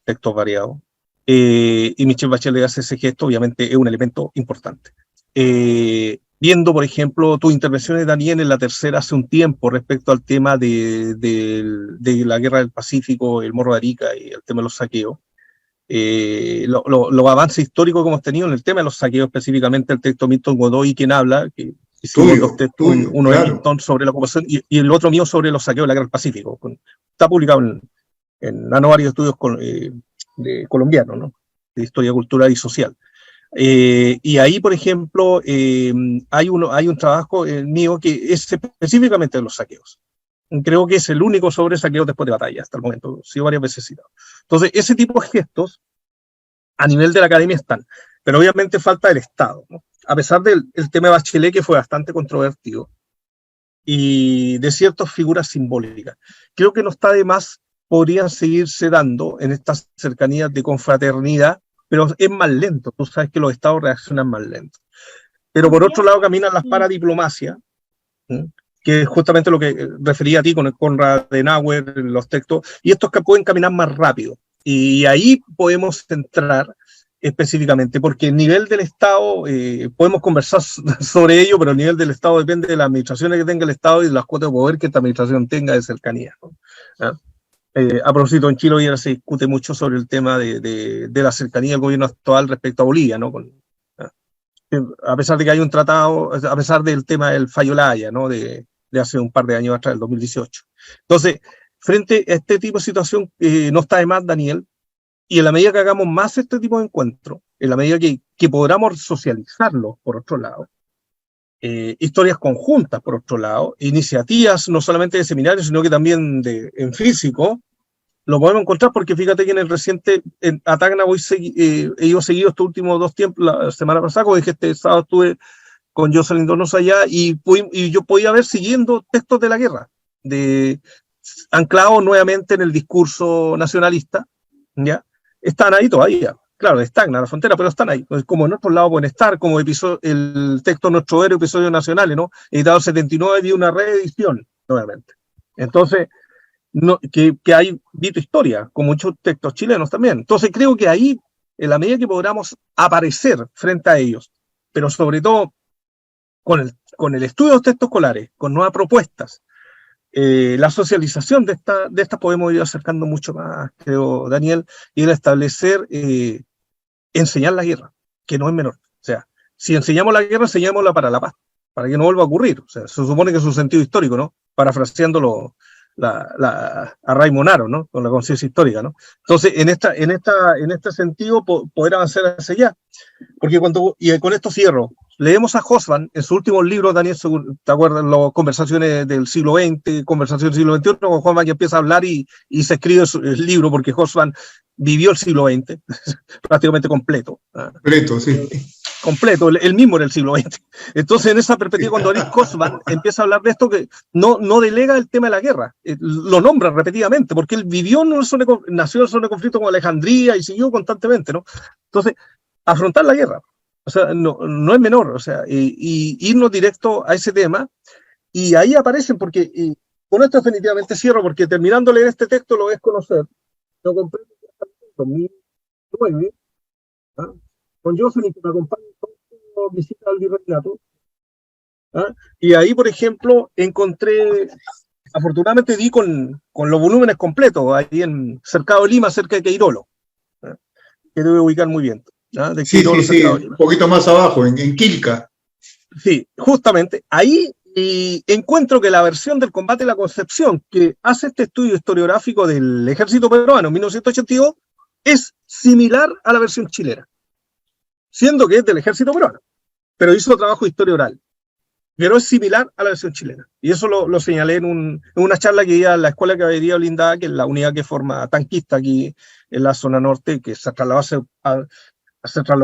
textos variados. Y Michelle Bachelet hace ese gesto, obviamente es un elemento importante. Viendo, por ejemplo, tu intervención, Daniel, en la tercera hace un tiempo respecto al tema de la guerra del Pacífico, el Morro de Arica y el tema de los saqueos, los avances históricos que hemos tenido en el tema de los saqueos, específicamente el texto Milton Godoy, quien habla, que hicimos dos textos, uno de Milton sobre la ocupación y el otro mío sobre los saqueos de la guerra del Pacífico. Está publicado en varios estudios colombianos, ¿no? De historia cultural y social. Y ahí, por ejemplo, hay un trabajo mío que es específicamente de los saqueos. Creo que es el único sobre saqueos después de batalla hasta el momento. Sí, varias veces citado. Entonces, ese tipo de gestos a nivel de la academia están, pero obviamente falta el Estado, ¿no? A pesar del tema de Bachelet, que fue bastante controvertido, y de ciertas figuras simbólicas. Creo que no está de más, podrían seguirse dando en estas cercanías de confraternidad, pero es más lento. Tú sabes que los estados reaccionan más lento. Pero por otro lado caminan las paradiplomacias, ¿sí? Que es justamente lo que refería a ti con el Konrad Adenauer, los textos, y estos que pueden caminar más rápido. Y ahí podemos entrar específicamente, porque el nivel del Estado, podemos conversar sobre ello, pero el nivel del Estado depende de las administraciones que tenga el Estado y de las cuotas de poder que esta administración tenga de cercanía, ¿no? A propósito, en Chile hoy se discute mucho sobre el tema de la cercanía del gobierno actual respecto a Bolivia, ¿no? A pesar de que hay un tratado, a pesar del tema del fallo Laya, ¿no? De hace un par de años atrás, el 2018. Entonces, frente a este tipo de situación, no está de más, Daniel, y en la medida que hagamos más este tipo de encuentros, en la medida que podamos socializarlo, por otro lado, historias conjuntas, por otro lado, iniciativas no solamente de seminarios, sino que también en físico, lo podemos encontrar porque fíjate que en el reciente, a Tacna he ido seguido estos últimos 2 tiempos, la semana pasada, como dije, este sábado estuve con Jocelyn Donoso allá y yo podía ver siguiendo textos de la guerra, anclados nuevamente en el discurso nacionalista, ¿ya? Están ahí todavía. Claro, estagna la frontera, pero están ahí. Como en otros lados pueden estar, como el texto Nuestro Héroe, Episodios Nacionales, ¿no? Editado en 79, vi una reedición, nuevamente. Entonces, que hay visto historia, con muchos textos chilenos también. Entonces, creo que ahí, en la medida que podamos aparecer frente a ellos, pero sobre todo con el estudio de los textos escolares, con nuevas propuestas, la socialización de estas podemos ir acercando mucho más, creo, Daniel, y el establecer, enseñar la guerra, que no es menor. O sea, si enseñamos la guerra, enseñámosla para la paz, para que no vuelva a ocurrir. O sea, se supone que es un sentido histórico, ¿no? Parafraseándolo a Raymond Aro, ¿no? Con la conciencia histórica, ¿no? Entonces, en este sentido, poder avanzar hacia allá. Porque y con esto cierro, leemos a Hobsbawm en su último libro, Daniel, ¿te acuerdas? Las conversaciones del siglo XX, conversaciones del siglo XXI, con Hobsbawm que empieza a hablar y se escribe el libro, porque Hobsbawm vivió el siglo XX, prácticamente completo. Completo, sí. Completo, él mismo era el siglo XX. Entonces, en esa perspectiva, cuando Eric Hobsbawm empieza a hablar de esto, que no delega el tema de la guerra, lo nombra repetidamente, porque él nació en una zona de conflicto con Alejandría y siguió constantemente, ¿no? Entonces, afrontar la guerra, o sea, no es menor, o sea, y irnos directo a ese tema, y ahí aparecen, porque, con esto definitivamente cierro, porque terminando de leer este texto lo ves conocer, lo compré en 2009, ¿ah? Con Jocelyn, que me acompaña en visita al virreinato, ¿ah? Y ahí, por ejemplo, encontré, afortunadamente di con los volúmenes completos, ahí en Cercado de Lima, cerca de Queirolo, ¿ah? Que debe ubicar muy bien. ¿Ah? De sí, un poquito más abajo, en Quilca. Sí, justamente, ahí encuentro que la versión del combate de la Concepción, que hace este estudio historiográfico del ejército peruano en 1982, es similar a la versión chilena, siendo que es del ejército peruano, pero hizo trabajo de historia oral, pero es similar a la versión chilena. Y eso lo señalé en una charla que iba a la Escuela de Caballería Blindada, que es la unidad que forma tanquista aquí en la zona norte, que se trasladó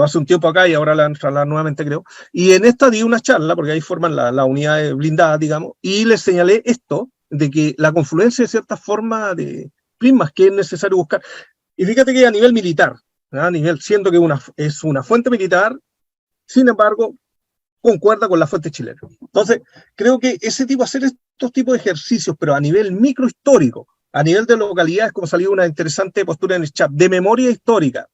hace un tiempo acá y ahora la han trasladado nuevamente, creo. Y en esta di una charla, porque ahí forman la unidad blindada, digamos, y les señalé esto, de que la confluencia de ciertas formas de prismas que es necesario buscar. Y fíjate que a nivel militar, siendo que es una fuente militar, sin embargo, concuerda con la fuente chilena. Entonces, creo que hacer estos tipos de ejercicios, pero a nivel microhistórico, a nivel de localidades, como salió una interesante postura en el chat, de memoria histórica,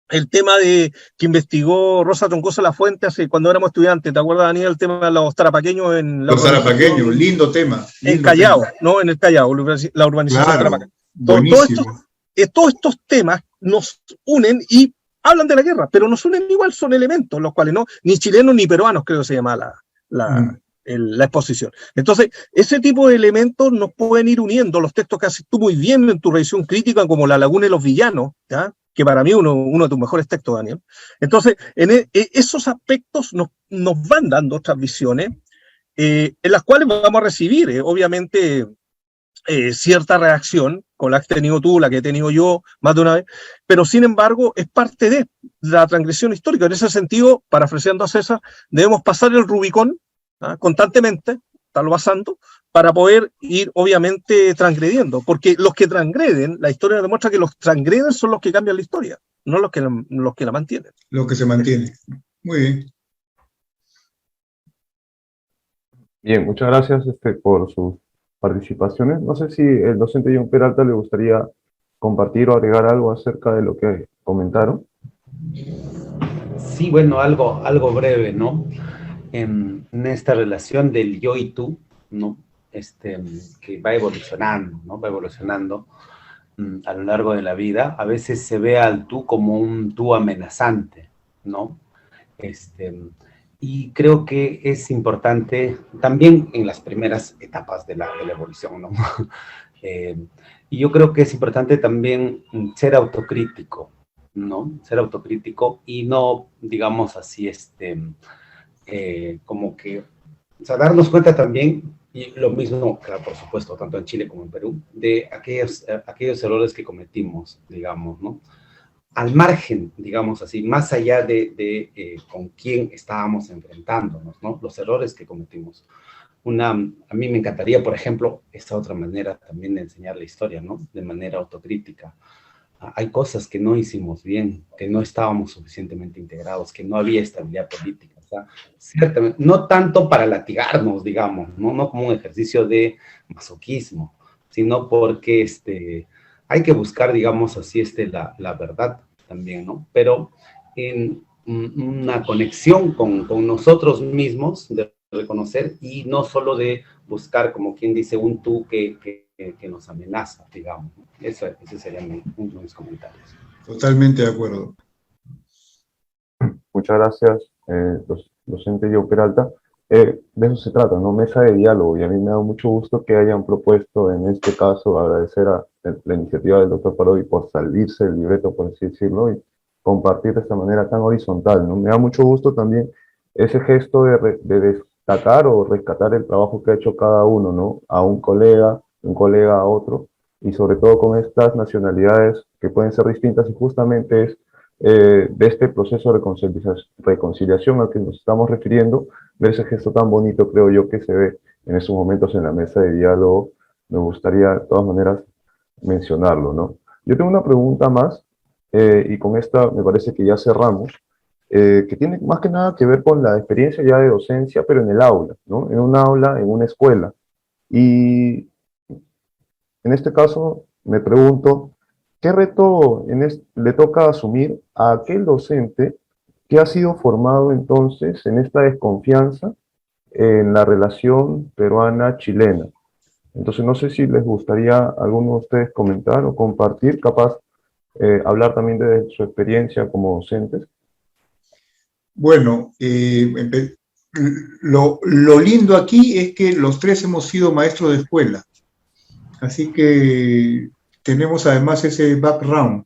el tema que investigó Rosa Troncoso La Fuente cuando éramos estudiantes, ¿te acuerdas, Daniel? El tema de los tarapaqueños en la Los tarapaqueños, lindo tema. En Callao, ¿no? En el Callao, la urbanización claro, Tarapacá. Buenísimo. Todos estos temas nos unen y hablan de la guerra, pero nos unen igual, son elementos, los cuales no, ni chilenos ni peruanos, creo que se llama la exposición. Entonces, ese tipo de elementos nos pueden ir uniendo, los textos que haces tú muy bien en tu revisión crítica, como La Laguna y los Villanos, ¿ya? Que para mí uno de tus mejores textos, Daniel. Entonces, esos aspectos nos van dando otras visiones, en las cuales vamos a recibir, obviamente, cierta reacción, con la que has tenido tú, la que he tenido yo más de una vez, pero sin embargo es parte de la transgresión histórica. En ese sentido, parafraseando a César, debemos pasar el Rubicón constantemente, estarlo pasando, para poder ir obviamente transgrediendo, porque los que transgreden, la historia demuestra que los transgreden son los que cambian la historia, no los que la mantienen. Los que se mantienen. Muy bien. Bien, muchas gracias por sus participaciones. No sé si el docente John Peralta le gustaría compartir o agregar algo acerca de lo que comentaron. Sí, bueno, algo breve, ¿no? En esta relación del yo y tú, ¿no? Que va evolucionando, ¿no? Va evolucionando a lo largo de la vida. A veces se ve al tú como un tú amenazante, ¿no? Y creo que es importante también en las primeras etapas de la evolución, ¿no? Y yo creo que es importante también ser autocrítico, ¿no? Ser autocrítico y no, digamos así, como que, o sea, darnos cuenta también, y lo mismo, claro, por supuesto, tanto en Chile como en Perú, de aquellos errores que cometimos, digamos, ¿no? Al margen, digamos así, más allá de con quién estábamos enfrentándonos, ¿no? Los errores que cometimos. A mí me encantaría, por ejemplo, esta otra manera también de enseñar la historia, ¿no? De manera autocrítica. Hay cosas que no hicimos bien, que no estábamos suficientemente integrados, que no había estabilidad política. O sea, ciertamente, no tanto para latigarnos, digamos, no como un ejercicio de masoquismo, sino porque hay que buscar, digamos así, la verdad también, ¿no? Pero en una conexión con nosotros mismos, de reconocer, y no solo de buscar, como quien dice, un tú que nos amenaza, digamos. Ese sería uno de mis comentarios. Totalmente de acuerdo. Muchas gracias, docente Joe Peralta. De eso se trata, ¿no? Mesa de diálogo, y a mí me da mucho gusto que hayan propuesto, en este caso, agradecer a la iniciativa del doctor Parodi por salirse del libreto, por así decirlo, y compartir de esta manera tan horizontal, ¿no? Me da mucho gusto también ese gesto de destacar o rescatar el trabajo que ha hecho cada uno, ¿no? A un colega a otro, y sobre todo con estas nacionalidades que pueden ser distintas, y justamente es de este proceso de reconciliación al que nos estamos refiriendo, ver ese gesto tan bonito, creo yo, que se ve en esos momentos en la mesa de diálogo. Me gustaría, de todas maneras, mencionarlo, ¿no? Yo tengo una pregunta más, y con esta me parece que ya cerramos, que tiene más que nada que ver con la experiencia ya de docencia, pero en el aula, ¿no? En un aula, en una escuela. Y en este caso, me pregunto, ¿qué reto le toca asumir a aquel docente que ha sido formado entonces en esta desconfianza en la relación peruana-chilena? Entonces, no sé si les gustaría a alguno de ustedes comentar o compartir, capaz hablar también de su experiencia como docentes. Bueno, lo lindo aquí es que los tres hemos sido maestros de escuela, así que tenemos además ese background.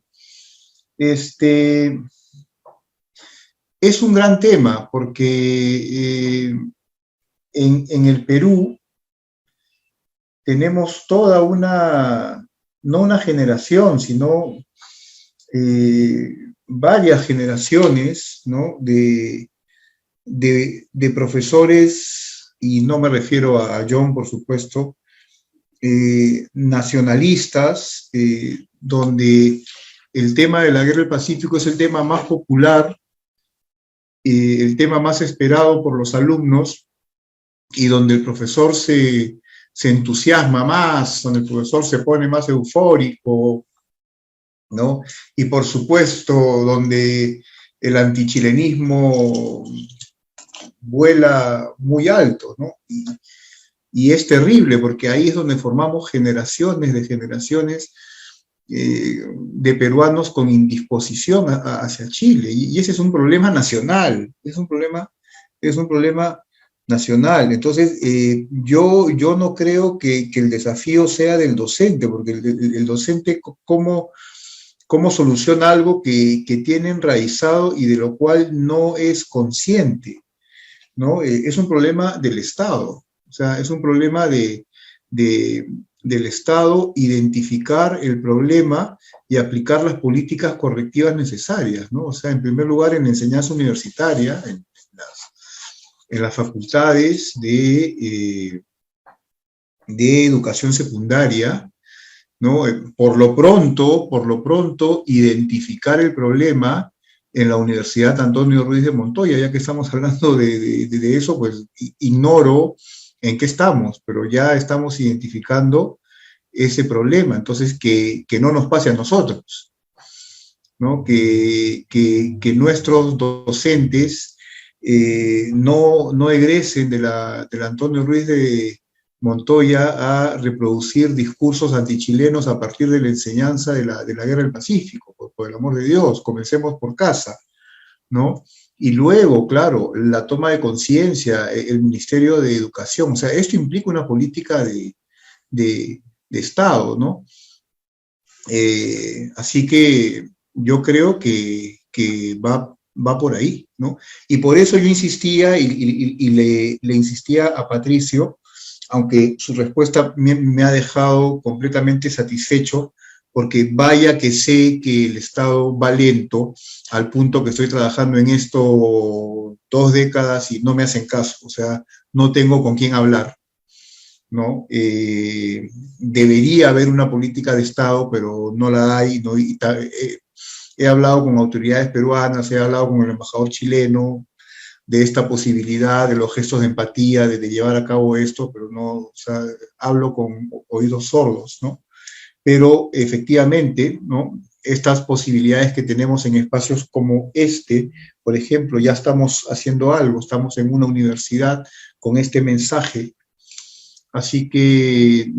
Es un gran tema porque en el Perú tenemos toda no una generación, sino varias generaciones, ¿no? de profesores, y no me refiero a John, por supuesto, nacionalistas, donde el tema de la guerra del Pacífico es el tema más popular, el tema más esperado por los alumnos, y donde el profesor se entusiasma más, donde el profesor se pone más eufórico, ¿no? Y por supuesto, donde el antichilenismo vuela muy alto, ¿no? Y es terrible, porque ahí es donde formamos generaciones de peruanos con indisposición hacia Chile, y ese es un problema nacional, es un problema nacional. Entonces, yo no creo que el desafío sea del docente, porque el docente, ¿cómo soluciona algo que tiene enraizado y de lo cual no es consciente, ¿no? Es un problema del Estado, o sea, es un problema del Estado identificar el problema y aplicar las políticas correctivas necesarias, ¿no? O sea, en primer lugar, en la enseñanza universitaria, en las facultades de educación secundaria, ¿no? Por lo pronto, identificar el problema en la Universidad Antonio Ruiz de Montoya. Ya que estamos hablando de eso, pues ignoro en qué estamos, pero ya estamos identificando ese problema. Entonces, que no nos pase a nosotros, ¿no? Que nuestros docentes no egresen de la Antonio Ruiz de Montoya a reproducir discursos antichilenos a partir de la enseñanza de la guerra del Pacífico. Por el amor de Dios, comencemos por casa, ¿no? Y luego, claro, la toma de conciencia, el Ministerio de Educación, o sea, esto implica una política de Estado, ¿no? Así que yo creo que va va por ahí, ¿no? Y por eso yo insistía y le insistía a Patricio, aunque su respuesta me ha dejado completamente satisfecho, porque vaya que sé que el Estado va lento, al punto que estoy trabajando en esto 2 décadas y no me hacen caso, o sea, no tengo con quién hablar, ¿no? Debería haber una política de Estado, pero no la hay, ¿no? He hablado con autoridades peruanas, he hablado con el embajador chileno de esta posibilidad, de los gestos de empatía, de llevar a cabo esto, pero no, o sea, hablo con oídos sordos, ¿no? Pero efectivamente, ¿no? Estas posibilidades que tenemos en espacios como este, por ejemplo, ya estamos haciendo algo, estamos en una universidad con este mensaje. Así que,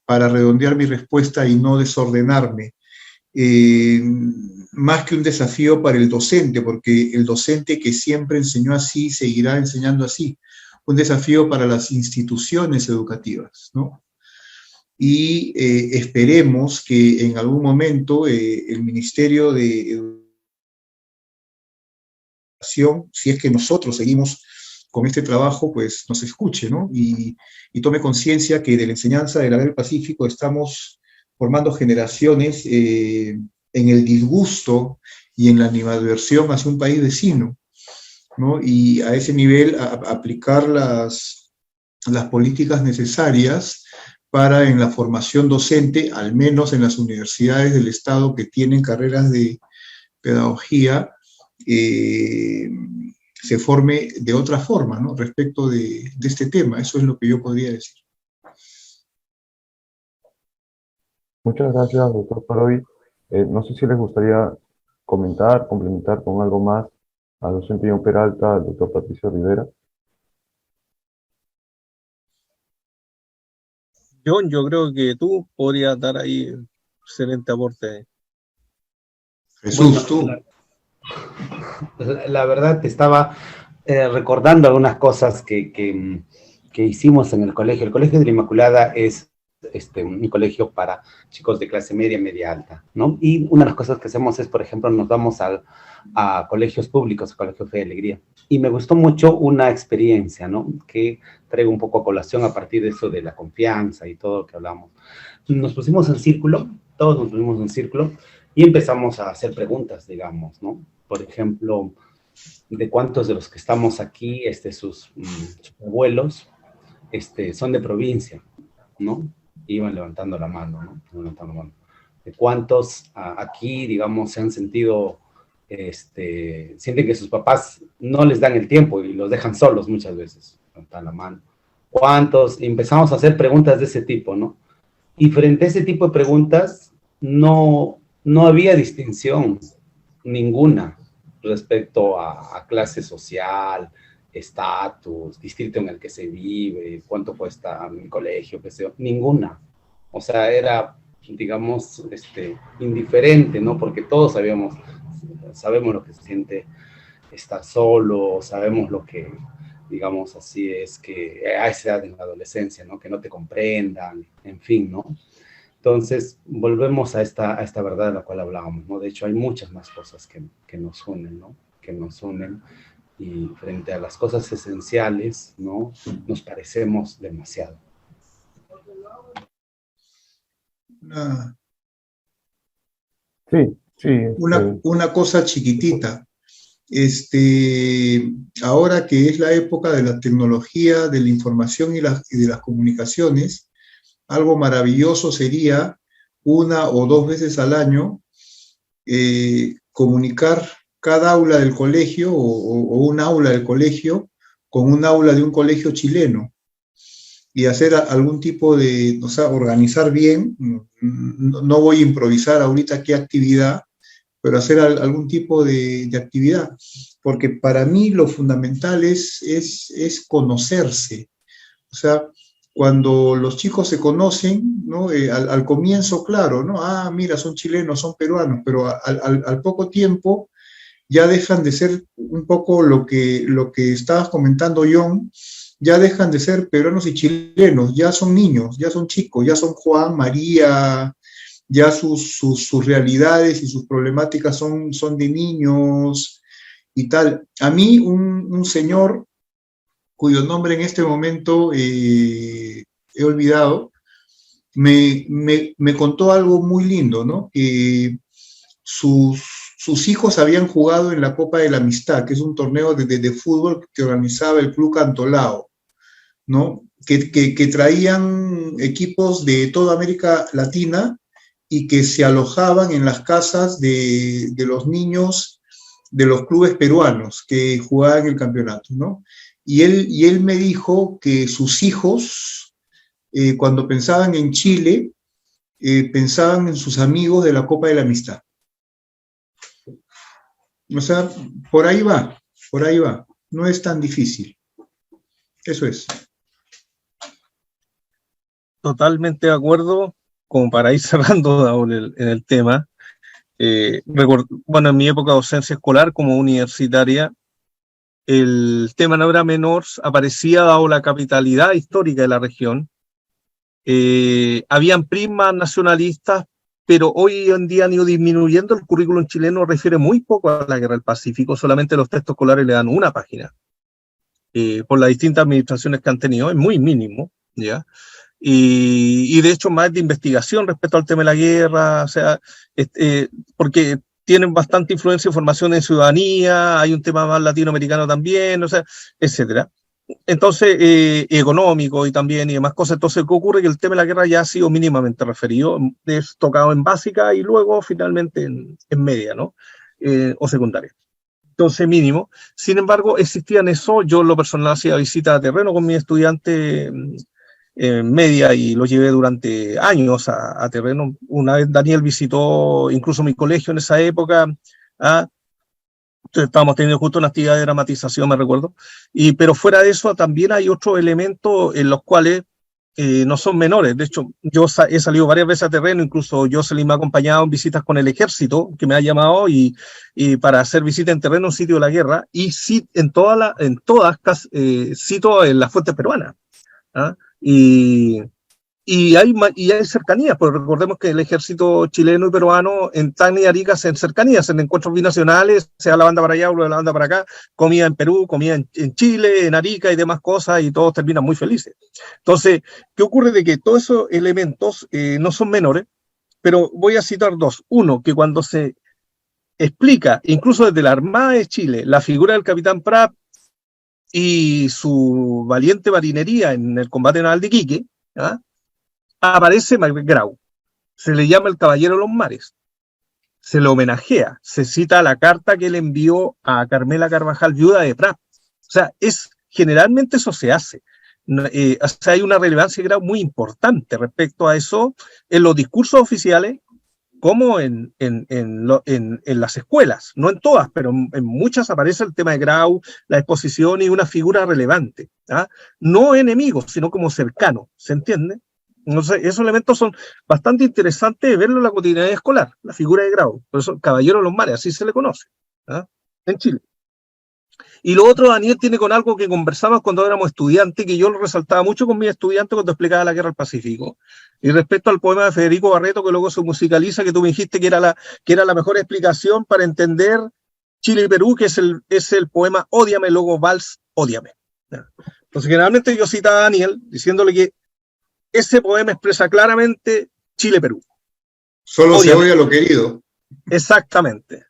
para redondear mi respuesta y no desordenarme, más que un desafío para el docente, porque el docente que siempre enseñó así seguirá enseñando así, un desafío para las instituciones educativas, ¿no? Y esperemos que en algún momento el Ministerio de Educación, si es que nosotros seguimos con este trabajo, pues nos escuche, ¿no? Y tome conciencia que de la enseñanza del Haber Pacífico estamos formando generaciones en el disgusto y en la animadversión hacia un país vecino, ¿no? Y a ese nivel aplicar las políticas necesarias para en la formación docente, al menos en las universidades del Estado que tienen carreras de pedagogía, se forme de otra forma, ¿no? Respecto de este tema. Eso es lo que yo podría decir. Muchas gracias, doctor Parodi. No sé si les gustaría comentar, complementar con algo más al docente John Peralta, al doctor Patricio Rivera. John, yo creo que tú podrías dar ahí excelente aporte. Jesús, tú. La verdad, te estaba recordando algunas cosas que hicimos en el colegio. El Colegio de la Inmaculada es un colegio para chicos de clase media, media alta, ¿no? Y una de las cosas que hacemos es, por ejemplo, nos vamos a colegios públicos, a Colegio Fe y Alegría. Y me gustó mucho una experiencia, ¿no? Que traigo un poco a colación a partir de eso de la confianza y todo lo que hablamos. Nos pusimos en círculo, todos nos pusimos en círculo, y empezamos a hacer preguntas, digamos, ¿no? Por ejemplo, ¿de cuántos de los que estamos aquí, sus abuelos, son de provincia, ¿no? Iban levantando la mano, ¿no? Levantando la mano. ¿De cuántos aquí, digamos, se han sentido, sienten que sus papás no les dan el tiempo y los dejan solos muchas veces? Levantan la mano. ¿Cuántos? Y empezamos a hacer preguntas de ese tipo, ¿no? Y frente a ese tipo de preguntas, no había distinción ninguna respecto a clase social, estatus, distrito en el que se vive, cuánto cuesta mi colegio, qué sé yo, ninguna. O sea, era, digamos, indiferente, ¿no? Porque todos sabemos lo que se siente estar solo, sabemos lo que, digamos así, es que a esa edad en la adolescencia, ¿no? Que no te comprendan, en fin, ¿no? Entonces, volvemos a esta verdad de la cual hablábamos, ¿no? De hecho, hay muchas más cosas que nos unen, ¿no? Que nos unen, y frente a las cosas esenciales, ¿no? Nos parecemos demasiado. Una cosa chiquitita. Ahora que es la época de la tecnología, de la información y de las comunicaciones, algo maravilloso sería 1 o 2 veces al año comunicar cada aula del colegio o un aula del colegio con un aula de un colegio chileno y hacer algún tipo de, o sea, organizar bien, no voy a improvisar ahorita qué actividad, pero hacer algún tipo de actividad, porque para mí lo fundamental es conocerse, o sea, cuando los chicos se conocen, ¿no? Al comienzo, claro, ¿no? Ah, mira, son chilenos, son peruanos, pero al poco tiempo ya dejan de ser un poco lo que estabas comentando, John, ya dejan de ser peruanos y chilenos, ya son niños, ya son chicos, ya son Juan, María, ya sus realidades y sus problemáticas son de niños, y tal. A mí un señor cuyo nombre en este momento he olvidado, me contó algo muy lindo, ¿no? Que sus hijos habían jugado en la Copa de la Amistad, que es un torneo de fútbol que organizaba el Club Cantolao, ¿no? Que traían equipos de toda América Latina y que se alojaban en las casas de los niños de los clubes peruanos que jugaban el campeonato, ¿no? Y él me dijo que sus hijos, cuando pensaban en Chile, pensaban en sus amigos de la Copa de la Amistad. O sea, por ahí va, por ahí va. No es tan difícil. Eso es. Totalmente de acuerdo, como para ir cerrando en el tema. Bueno, en mi época de docencia escolar como universitaria, el tema no era menor, aparecía dado la capitalidad histórica de la región. Habían prismas nacionalistas, pero hoy en día han ido disminuyendo. El currículum chileno refiere muy poco a la Guerra del Pacífico, solamente los textos escolares le dan una página. Por las distintas administraciones que han tenido, es muy mínimo, ¿ya? Y de hecho más de investigación respecto al tema de la guerra, o sea, porque tienen bastante influencia y formación en ciudadanía, hay un tema más latinoamericano también, o sea, etcétera. Entonces, económico y también y demás cosas. Entonces, ¿qué ocurre? Que el tema de la guerra ya ha sido mínimamente referido, es tocado en básica y luego finalmente en media, ¿no? O secundaria. Entonces, mínimo. Sin embargo, existían eso. Yo en lo personal hacía visita a terreno con mis estudiantes media y lo llevé durante años a terreno. Una vez Daniel visitó incluso mi colegio en esa época. Estábamos teniendo justo una actividad de dramatización, me recuerdo. Pero fuera de eso, también hay otros elementos en los cuales no son menores. De hecho, yo he salido varias veces a terreno, incluso yo se me ha acompañado en visitas con el ejército, que me ha llamado y para hacer visita en terreno, en sitio de la guerra, y sí, en todas, cito en las fuentes peruanas. ¿Ah? Y hay cercanías, pues recordemos que el ejército chileno y peruano en Tacna y Arica en cercanías, en encuentros binacionales, sea la banda para allá o la banda para acá, comida en Perú, comida en Chile, en Arica y demás cosas, y todos terminan muy felices. Entonces, ¿qué ocurre? De que todos esos elementos no son menores, pero voy a citar dos. Uno, que cuando se explica, incluso desde la Armada de Chile, la figura del capitán Prat y su valiente marinería en el combate naval de Iquique, ¿ah? Aparece McGraw, se le llama el Caballero de los Mares, se le homenajea, se cita la carta que él envió a Carmela Carvajal, viuda de Prat. O sea, generalmente eso se hace. O sea, hay una relevancia de grado muy importante respecto a eso en los discursos oficiales, como en las escuelas, no en todas, pero en muchas aparece el tema de Grau, la exposición y una figura relevante, ¿ah? No enemigo, sino como cercano, ¿se entiende? Entonces, esos elementos son bastante interesantes de verlo en la cotidianidad escolar, la figura de Grau, por eso Caballero de los Mares, así se le conoce, ¿ah? En Chile. Y lo otro, Daniel tiene con algo que conversamos cuando éramos estudiantes, que yo lo resaltaba mucho con mis estudiantes cuando explicaba la Guerra del Pacífico. Y respecto al poema de Federico Barreto, que luego se musicaliza, que tú me dijiste que era la mejor explicación para entender Chile y Perú, que es el poema Ódiame, luego Vals, Ódiame. Entonces, generalmente yo citaba a Daniel diciéndole que ese poema expresa claramente Chile-Perú. Solo Ódiame. Se odia lo querido. Exactamente.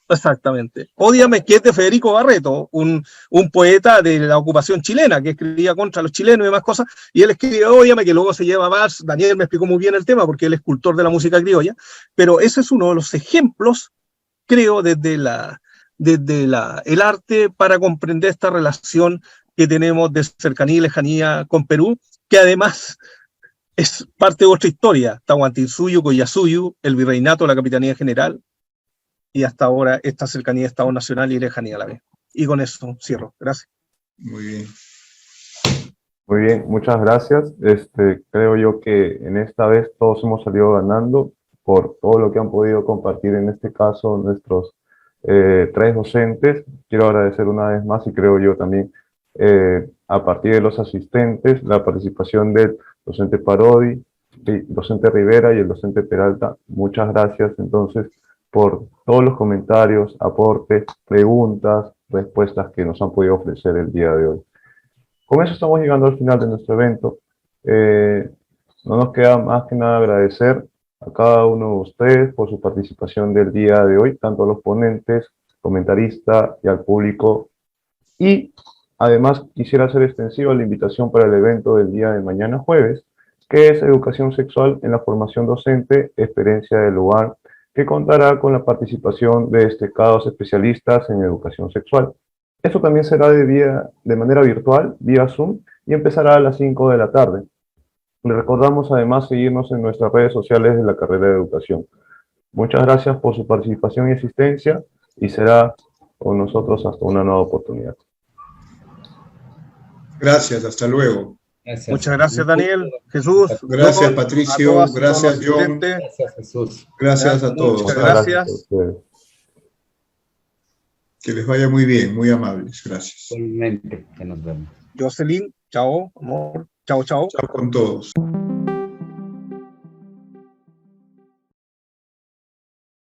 Exactamente. Ódiame, que es de Federico Barreto, un poeta de la ocupación chilena, que escribía contra los chilenos y demás cosas, y él escribe Ódiame, que luego se lleva a Vals. Daniel me explicó muy bien el tema, porque él es cultor de la música criolla, pero ese es uno de los ejemplos, creo, desde el arte para comprender esta relación que tenemos de cercanía y lejanía con Perú, que además es parte de otra historia, Tahuantinsuyo, Collasuyo, el virreinato, la capitanía general, y hasta ahora esta cercanía de Estado Nacional y lejanía a la vez. Y con eso cierro. Gracias. Muy bien. Muy bien, muchas gracias. Creo yo que en esta vez todos hemos salido ganando por todo lo que han podido compartir, en este caso nuestros 3 docentes. Quiero agradecer una vez más, y creo yo también a partir de los asistentes, la participación del docente Parodi, el docente Rivera y el docente Peralta. Muchas gracias entonces por todos los comentarios, aportes, preguntas, respuestas que nos han podido ofrecer el día de hoy. Con eso estamos llegando al final de nuestro evento. No nos queda más que nada agradecer a cada uno de ustedes por su participación del día de hoy, tanto a los ponentes, comentaristas y al público. Y además quisiera hacer extensiva la invitación para el evento del día de mañana jueves, que es Educación Sexual en la Formación Docente, Experiencia del Lugar, que contará con la participación de destacados especialistas en educación sexual. Esto también será de manera virtual, vía Zoom, y empezará a las 5 de la tarde. Les recordamos además seguirnos en nuestras redes sociales de la carrera de educación. Muchas gracias por su participación y asistencia, y será con nosotros hasta una nueva oportunidad. Gracias, hasta luego. Gracias. Muchas gracias, Daniel. Jesús. Gracias, John, Patricio. a todas, Gracias, todos los John. asistentes. Gracias, Jesús. Gracias a todos. Muchas Muchas gracias. a ustedes. Que les vaya muy bien, muy amables. Gracias. Igualmente, que nos vemos. Jocelyn, chao, amor. Chao, chao. Chao con todos.